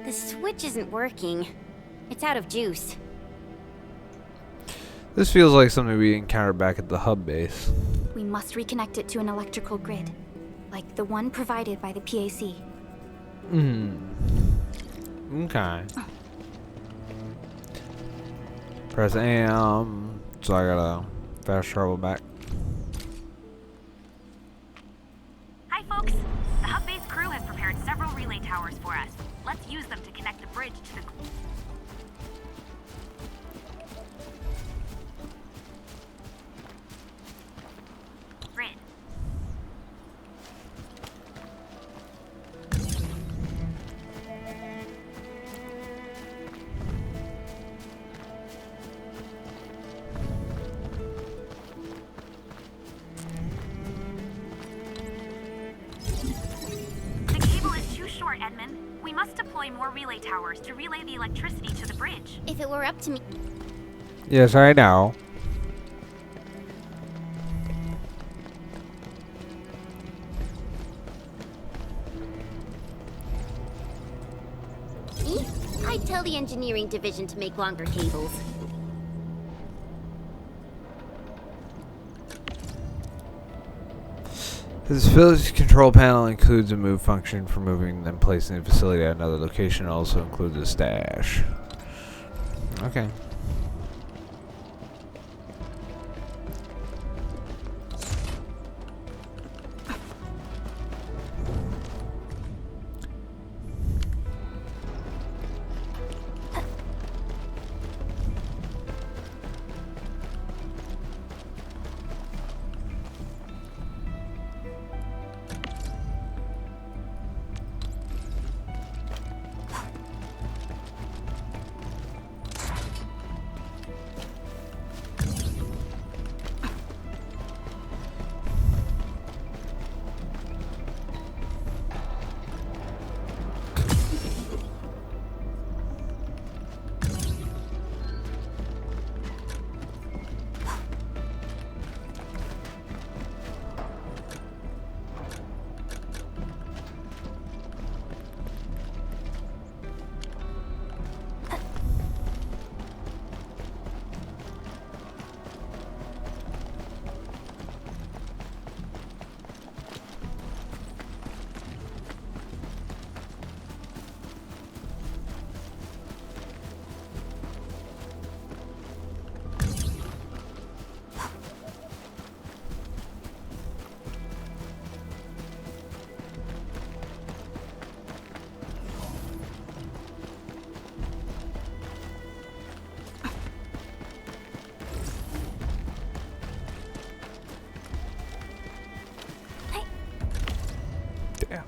The switch isn't working. It's out of juice.
This feels like something we encountered back at the hub base.
We must reconnect it to an electrical grid, like the one provided by the PAC.
Okay. Press AM, so I gotta fast travel back.
Hi, folks. The hub base crew has prepared several relay towers for us. Let's use them to connect the bridge to the grid. The cable is too short, Edmund. We must deploy more relay towers to relay the electricity to the bridge.
If it were up to me.
Yes, I know.
Me? I'd tell the engineering division to make longer cables.
This facility's control panel includes a move function for moving and placing the facility at another location. It also includes a stash. Okay. Damn.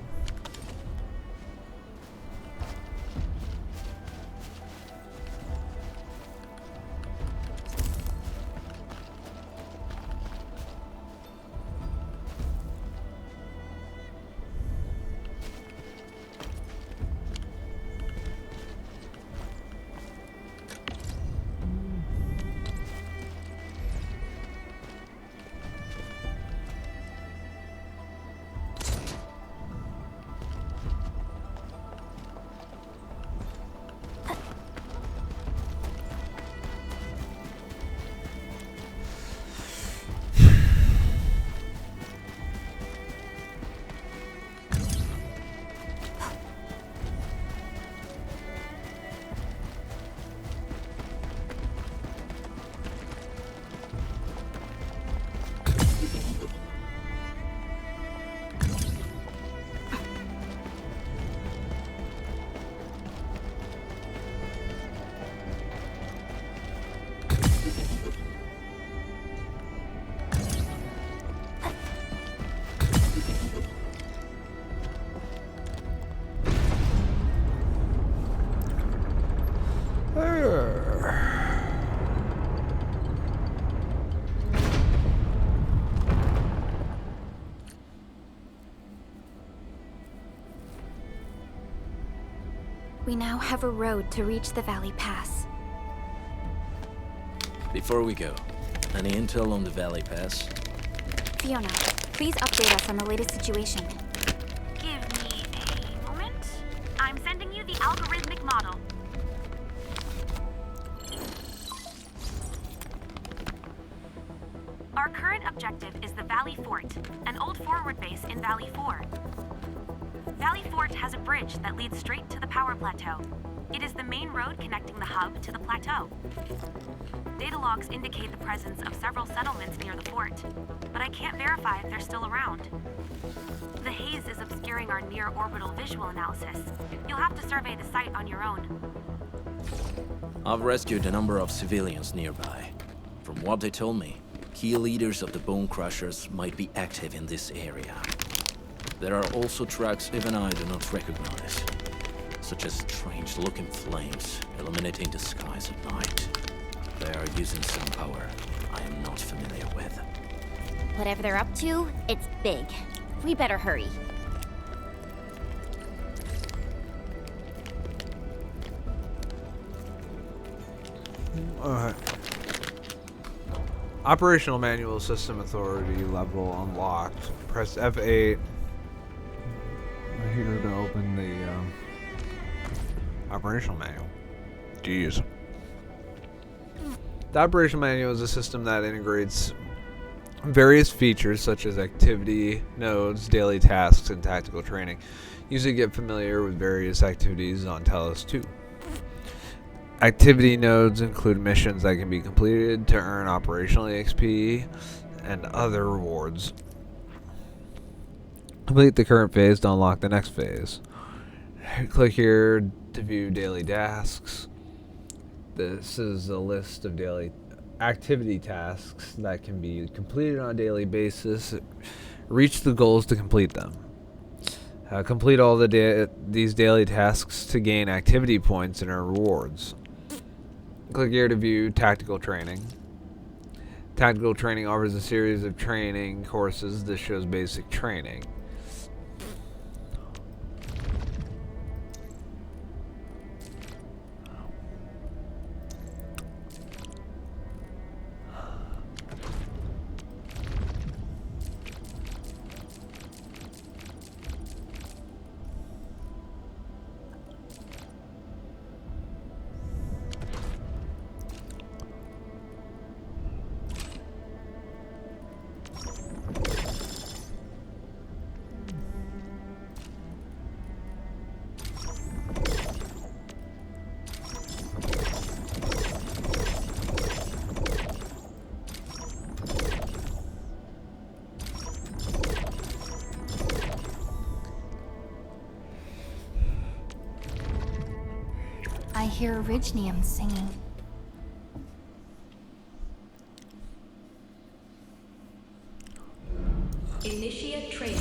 We now have a road to reach the Valley Pass.
Before we go, any intel on the Valley Pass?
Fiona, please update us on the latest situation.
Give me a moment. I'm sending you the algorithmic model. objective is the Valley Fort, an old forward base in Valley 4. Valley Fort has a bridge that leads straight to the power plateau. It is the main road connecting the hub to the plateau. Data logs indicate the presence of several settlements near the fort, but I can't verify if they're still around. The haze is obscuring our near-orbital visual analysis. You'll have to survey the site on your own.
I've rescued a number of civilians nearby. From what they told me, key leaders of the Bone Crushers might be active in this area. There are also tracks even I do not recognize, such as strange-looking flames illuminating the skies at night. They are using some power I am not familiar with.
Whatever they're up to, it's big. We better hurry.
Alright. Operational manual system authority level unlocked. Press F8 here to open the operational manual. Jeez. The operational manual is a system that integrates various features such as activity nodes, daily tasks, and tactical training. Use it to get familiar with various activities on Talos 2. Activity nodes include missions that can be completed to earn operational XP and other rewards. Complete the current phase to unlock the next phase. Click here to view daily tasks. This is a list of daily activity tasks that can be completed on a daily basis. Reach the goals to complete them. Complete all these daily tasks to gain activity points and earn rewards. Click here to view tactical training. Tactical training offers a series of training courses that shows basic training.
I hear Orignium singing.
Initiate training.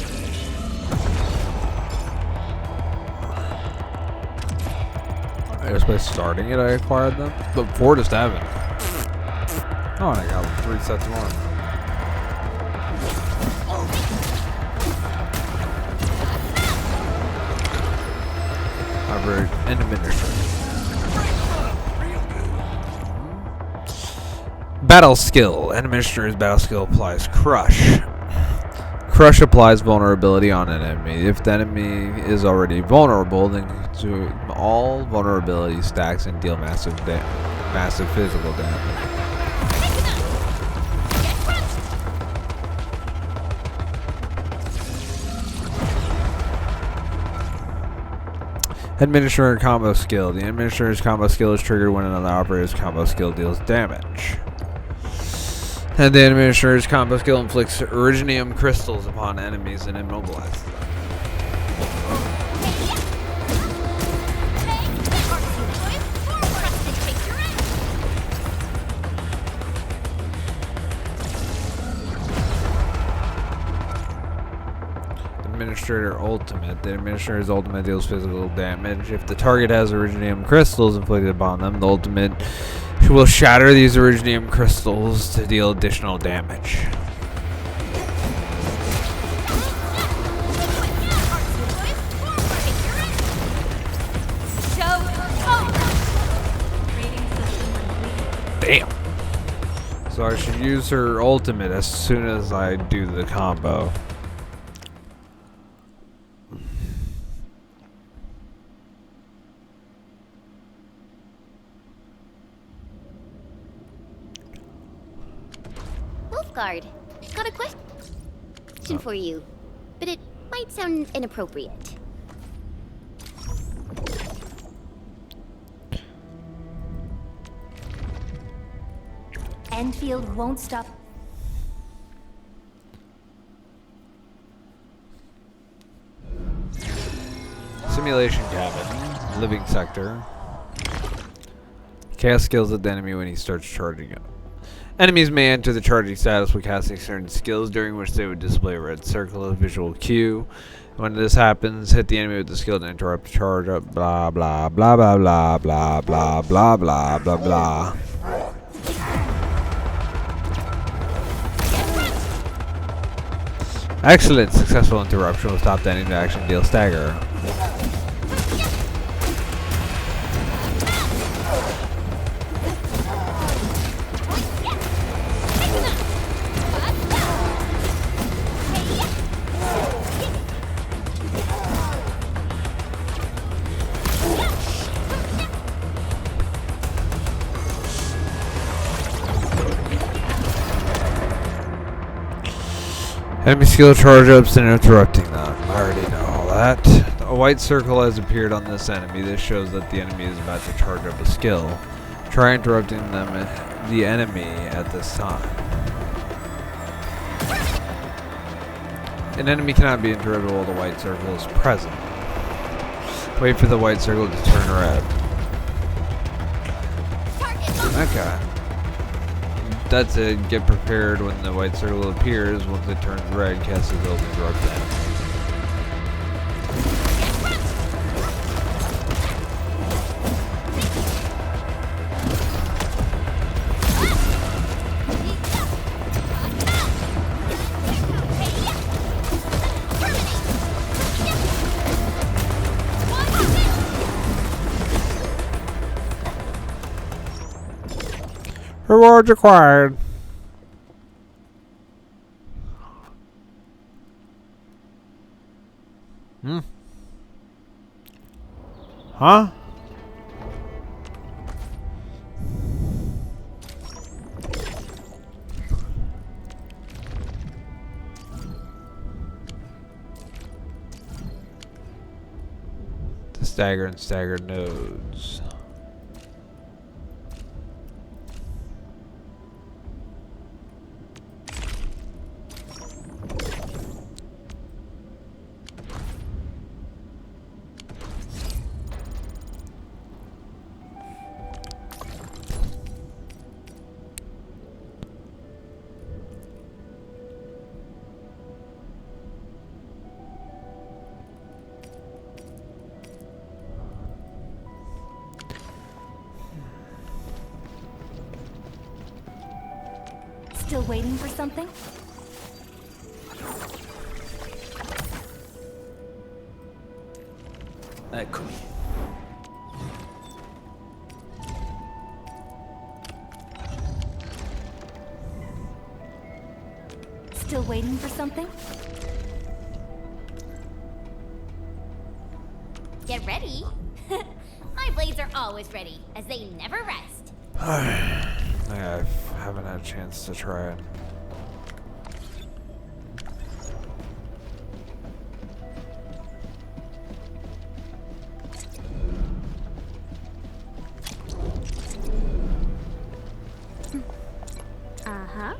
I guess by starting it, I acquired them. But before, just haven't. Oh, and I got 3 sets more. However, Endministrator. Battle skill. Endministrator's battle skill applies Crush. Crush applies vulnerability on an enemy. If the enemy is already vulnerable, then consume all vulnerability stacks and deal massive physical damage. Administrator combo skill. The Administrator's combo skill is triggered when another operator's combo skill deals damage. And the Administrator's combo skill inflicts Orignium crystals upon enemies and immobilizes them. Administrator Ultimate. The Administrator's Ultimate deals physical damage. If the target has Orignium crystals inflicted upon them, the Ultimate will shatter these Orignium crystals to deal additional damage. Damn. So I should use her ultimate as soon as I do the combo.
Wolfguard, got a question for you, but it might sound inappropriate.
Endfield won't stop.
Simulation cabin, living sector. Cast skills at the enemy when he starts charging up. Enemies may enter the charging status when casting certain skills, during which they would display a red circle as visual cue. When this happens, hit the enemy with the skill to interrupt the charge up. Blah blah blah blah blah blah blah blah blah blah blah. Excellent! Successful interruption will stop the enemy action, deal stagger. Enemy skill charge ups and interrupting them. I already know all that. A white circle has appeared on this enemy. This shows that the enemy is about to charge up a skill. Try interrupting the enemy at this time. An enemy cannot be interrupted while the white circle is present. Wait for the white circle to turn red. Okay. That's it. Get prepared when the white circle appears. Once it turns red, cast a skill to interrupt the enemy. Rewards required. Huh? The stagger and stagger nodes.
Still waiting for something?
Eccomi.
Still waiting for something?
Get ready. My blades are always ready, as they never rest.
I haven't had a chance to try it.
Uh-huh.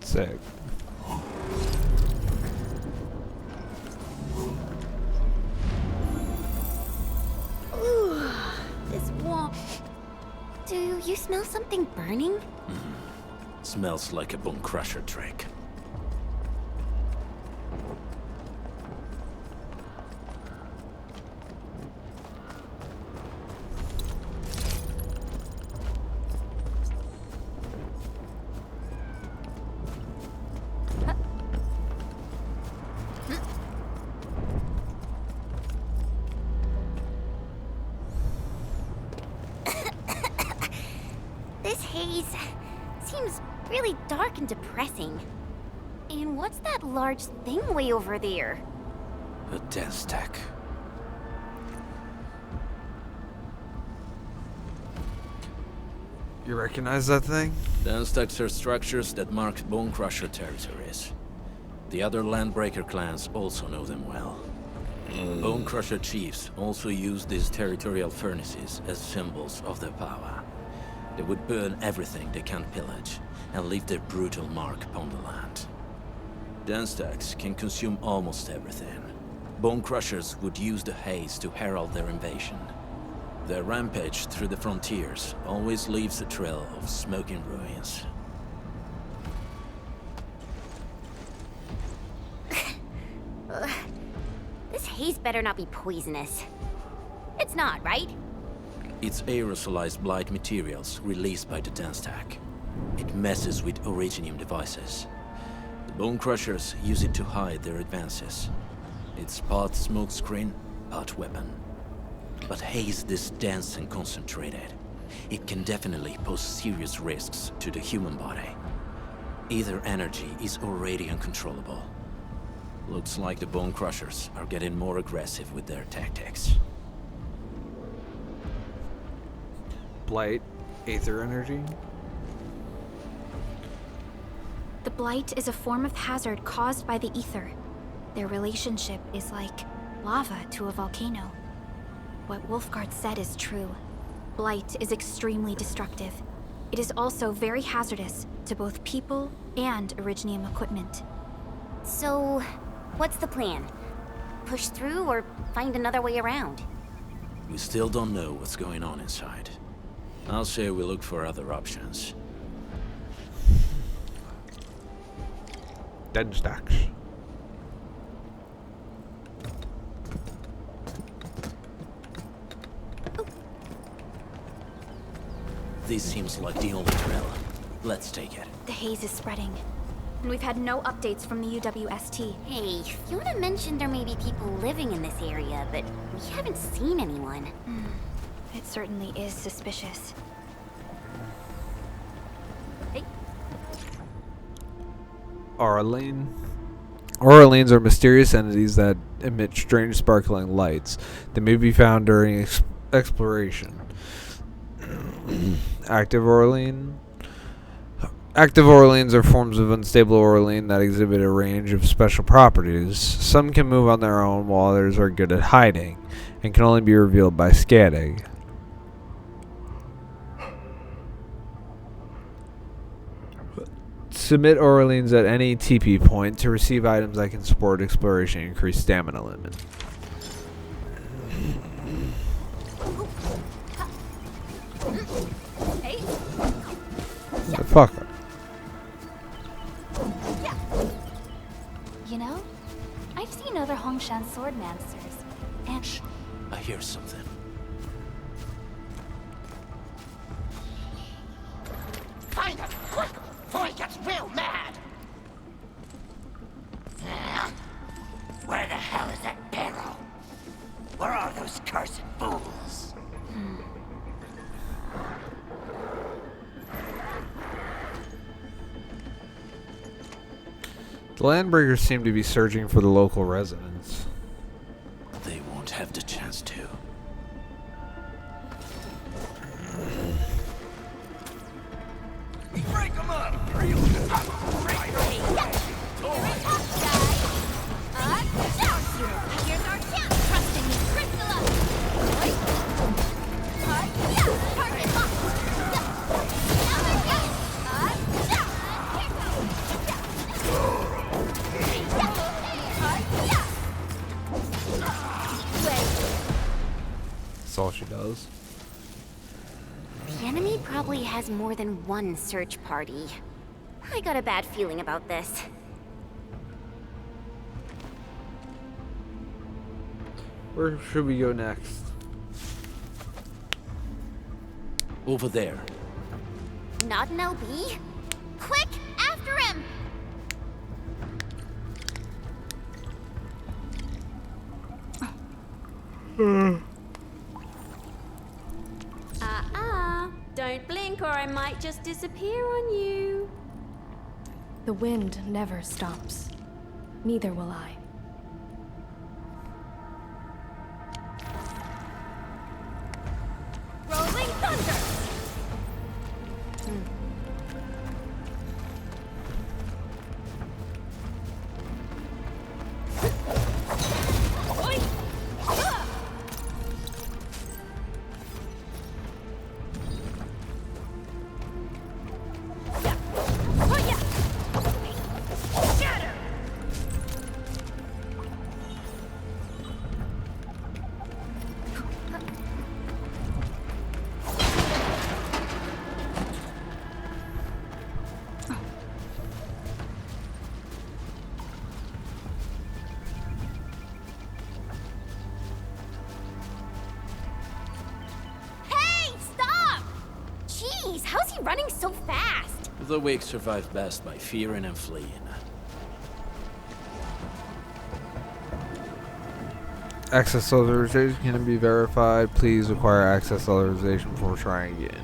Sick.
Ooh, this warm. Do you smell something burning?
Smells like a bone crusher trick.
place seems really dark and depressing. And what's that large thing way over there?
A death stack.
You recognize that thing?
Death stacks are structures that mark Bone Crusher territories. The other Landbreaker clans also know them well. Bone Crusher chiefs also use these territorial furnaces as symbols of their power. They would burn everything they can't pillage, and leave their brutal mark upon the land. Den stacks can consume almost everything. Bone Crushers would use the haze to herald their invasion. Their rampage through the frontiers always leaves a trail of smoking ruins.
This haze better not be poisonous. It's not, right?
It's aerosolized blight materials released by the Den stack. It messes with Originium devices. The Bone Crushers use it to hide their advances. It's part smokescreen, part weapon. But haze this dense and concentrated. It can definitely pose serious risks to the human body. Either energy is already uncontrollable. Looks like the Bone Crushers are getting more aggressive with their tactics.
Blight, aether energy.
The blight is a form of hazard caused by the ether. Their relationship is like lava to a volcano. What Wolfguard said is true. Blight is extremely destructive. It is also very hazardous to both people and Originium equipment.
So, what's the plan? Push through or find another way around?
We still don't know what's going on inside. I'll say we look for other options.
Den stacks.
This seems like the only trail. Let's take it.
The haze is spreading, and we've had no updates from the UWST.
Hey, Fiona mentioned there may be people living in this area, but we haven't seen anyone.
It certainly is suspicious.
Hey.
Auralines are mysterious entities that emit strange sparkling lights. They may be found during exploration. Active Auralines are forms of unstable Auraline that exhibit a range of special properties. Some can move on their own, while others are good at hiding, and can only be revealed by scanning. Submit Auralines at any TP point to receive items that can support exploration and increase stamina limit.
Hey.
Fuck.
You know, I've seen other Hongshan swordmasters, and
Shh. I hear something.
Find him, quick, before he gets real mad! Where the hell is that barrel? Where are those cursed fools?
The Landbreakers seem to be searching for the local residents.
They won't have the chance to.
Break them up!
here's our chance. Trust in me, Crystalla. Target locked.
That's all she does.
The enemy probably has more than one search party. I got a bad feeling about this.
Where should we go next?
Over there.
Not an LB? Quick, after him!
Don't blink or I might just disappear on you.
The wind never stops. Neither will I.
Rolling thunder!
How's he running so fast?
The weak survive best by fearing and fleeing.
Access authorization can be verified. Please acquire access authorization before trying again.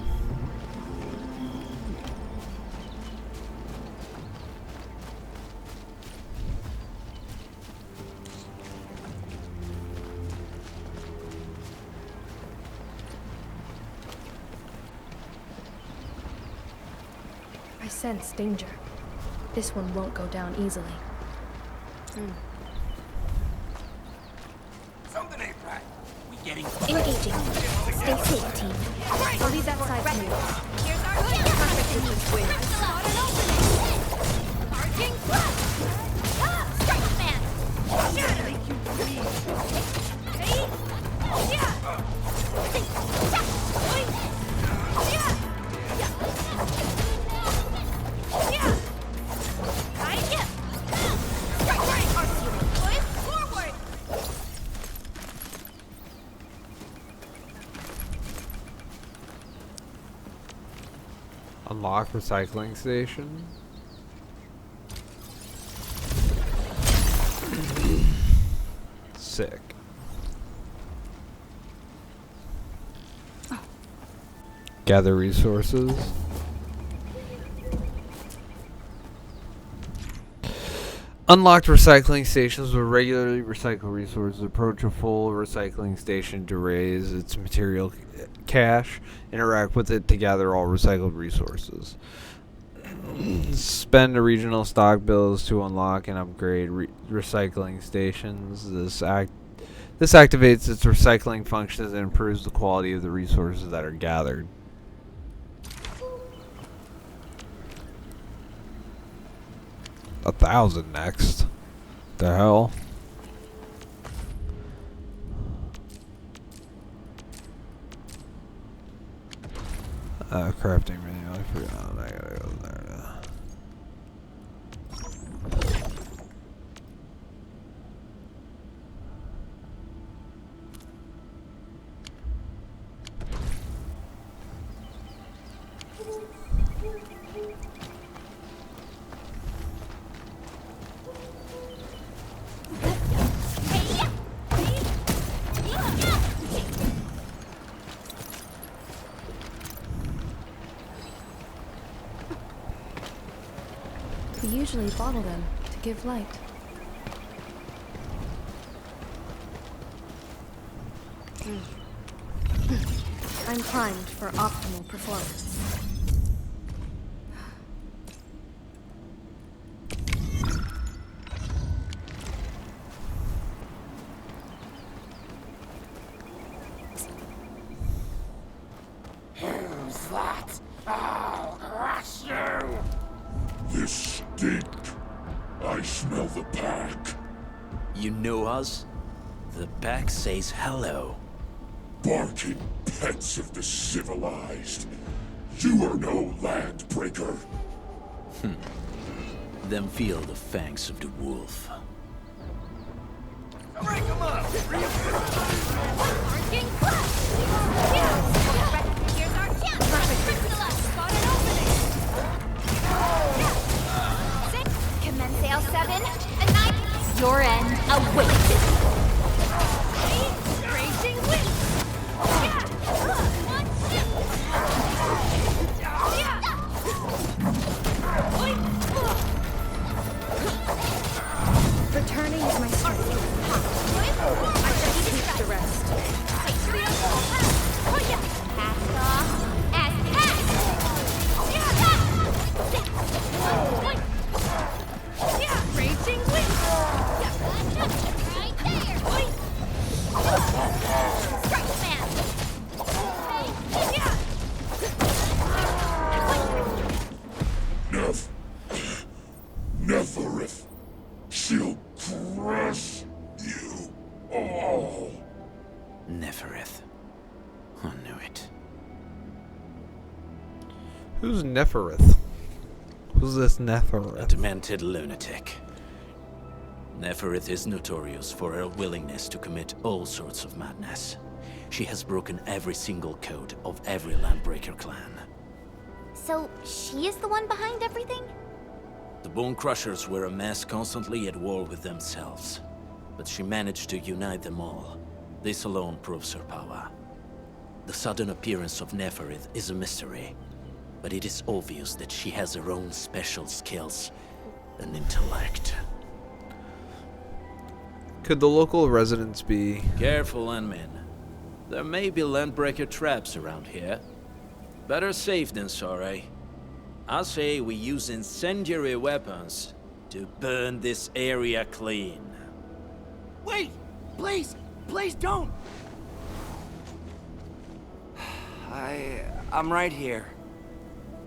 I sense danger. This one won't go down easily.
Something ain't right.
We getting
Engaging. Stay safe, team.
I'll leave that side to you.
Here's our Arcing thrust! Strike man!
Unlock recycling station. Sick. Gather resources. Unlocked recycling stations will regularly recycle resources. Approach a full recycling station to raise its material cache. Interact with it to gather all recycled resources. Spend the regional stock bills to unlock and upgrade recycling stations. This activates its recycling functions and improves the quality of the resources that are gathered. $1,000 next. The hell? Crafting menu. I forgot. I gotta go there now.
We usually bottle them to give light. I'm primed for optimal performance.
Who's that? I'll crush you!
This stink. I smell the pack.
You know us? The pack says hello.
Barking pets of the civilized. You are no landbreaker.
Then feel the fangs of the wolf.
Break them up!
Arcing thrust! Here's our chance! Crystallized! Spot an opening!
Commence L7. Your end awaits.
Raging wind!
Neferith. She'll crush you all.
Neferith. I knew it.
Who's Neferith? Who's this
A
Neferith?
demented lunatic. Neferith is notorious for her willingness to commit all sorts of madness. She has broken every single code of every Landbreaker clan.
So, she is the one behind everything?
The Bone Crushers were a mess constantly at war with themselves. But she managed to unite them all. This alone proves her power. The sudden appearance of Neferith is a mystery. But it is obvious that she has her own special skills and intellect.
Could the local residents be...
Careful, Landmin. There may be Landbreaker traps around here. Better safe than sorry. I say we use incendiary weapons to burn this area clean.
Wait! Please! Please don't! I'm right here.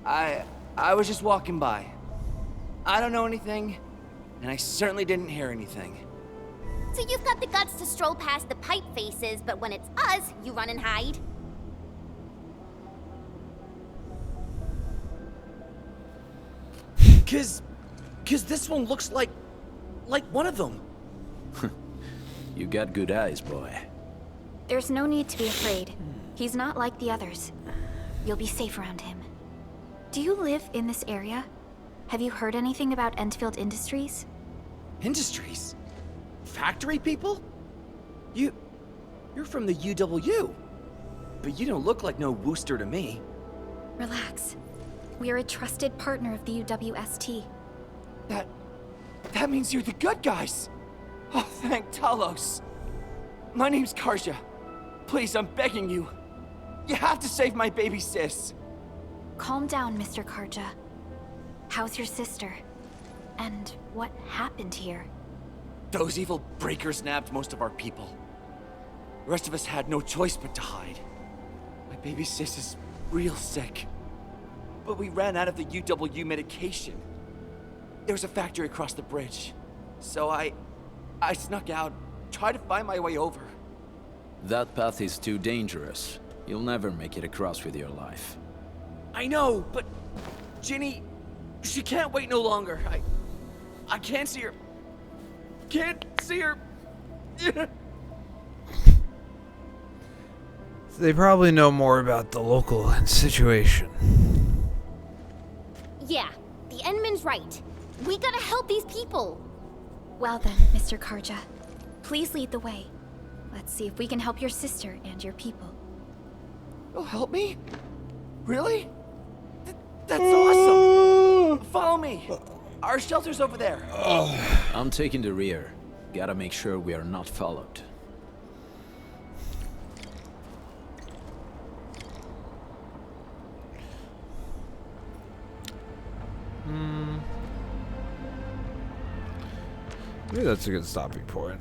I was just walking by. I don't know anything, and I certainly didn't hear anything.
So you've got the guts to stroll past the pipe faces, but when it's us, you run and hide?
Cause this one looks like one of them.
You got good eyes, boy.
There's no need to be afraid. He's not like the others. You'll be safe around him. Do you live in this area? Have you heard anything about Endfield Industries?
Industries? Factory people? You're from the UW. But you don't look like no Wooster to me.
Relax. We are a trusted partner of the UWST.
That means you're the good guys. Oh, thank Talos. My name's Karja. Please, I'm begging you. You have to save my baby sis.
Calm down, Mr. Karja. How's your sister? And what happened here?
Those evil breakers nabbed most of our people. The rest of us had no choice but to hide. My baby sis is real sick. But we ran out of the UW medication. There was a factory across the bridge. So I snuck out, tried to find my way over.
That path is too dangerous. You'll never make it across with your life.
I know, but Ginny, she can't wait no longer. I can't see her. Can't see her.
They probably know more about the local situation.
Yeah, the Endman's right. We gotta help these people.
Well then, Mr. Karja. Please lead the way. Let's see if we can help your sister and your people.
You'll help me? Really? That's awesome! Follow me! Our shelter's over there.
I'm taking the rear. Gotta make sure we are not followed.
Maybe that's a good stopping point.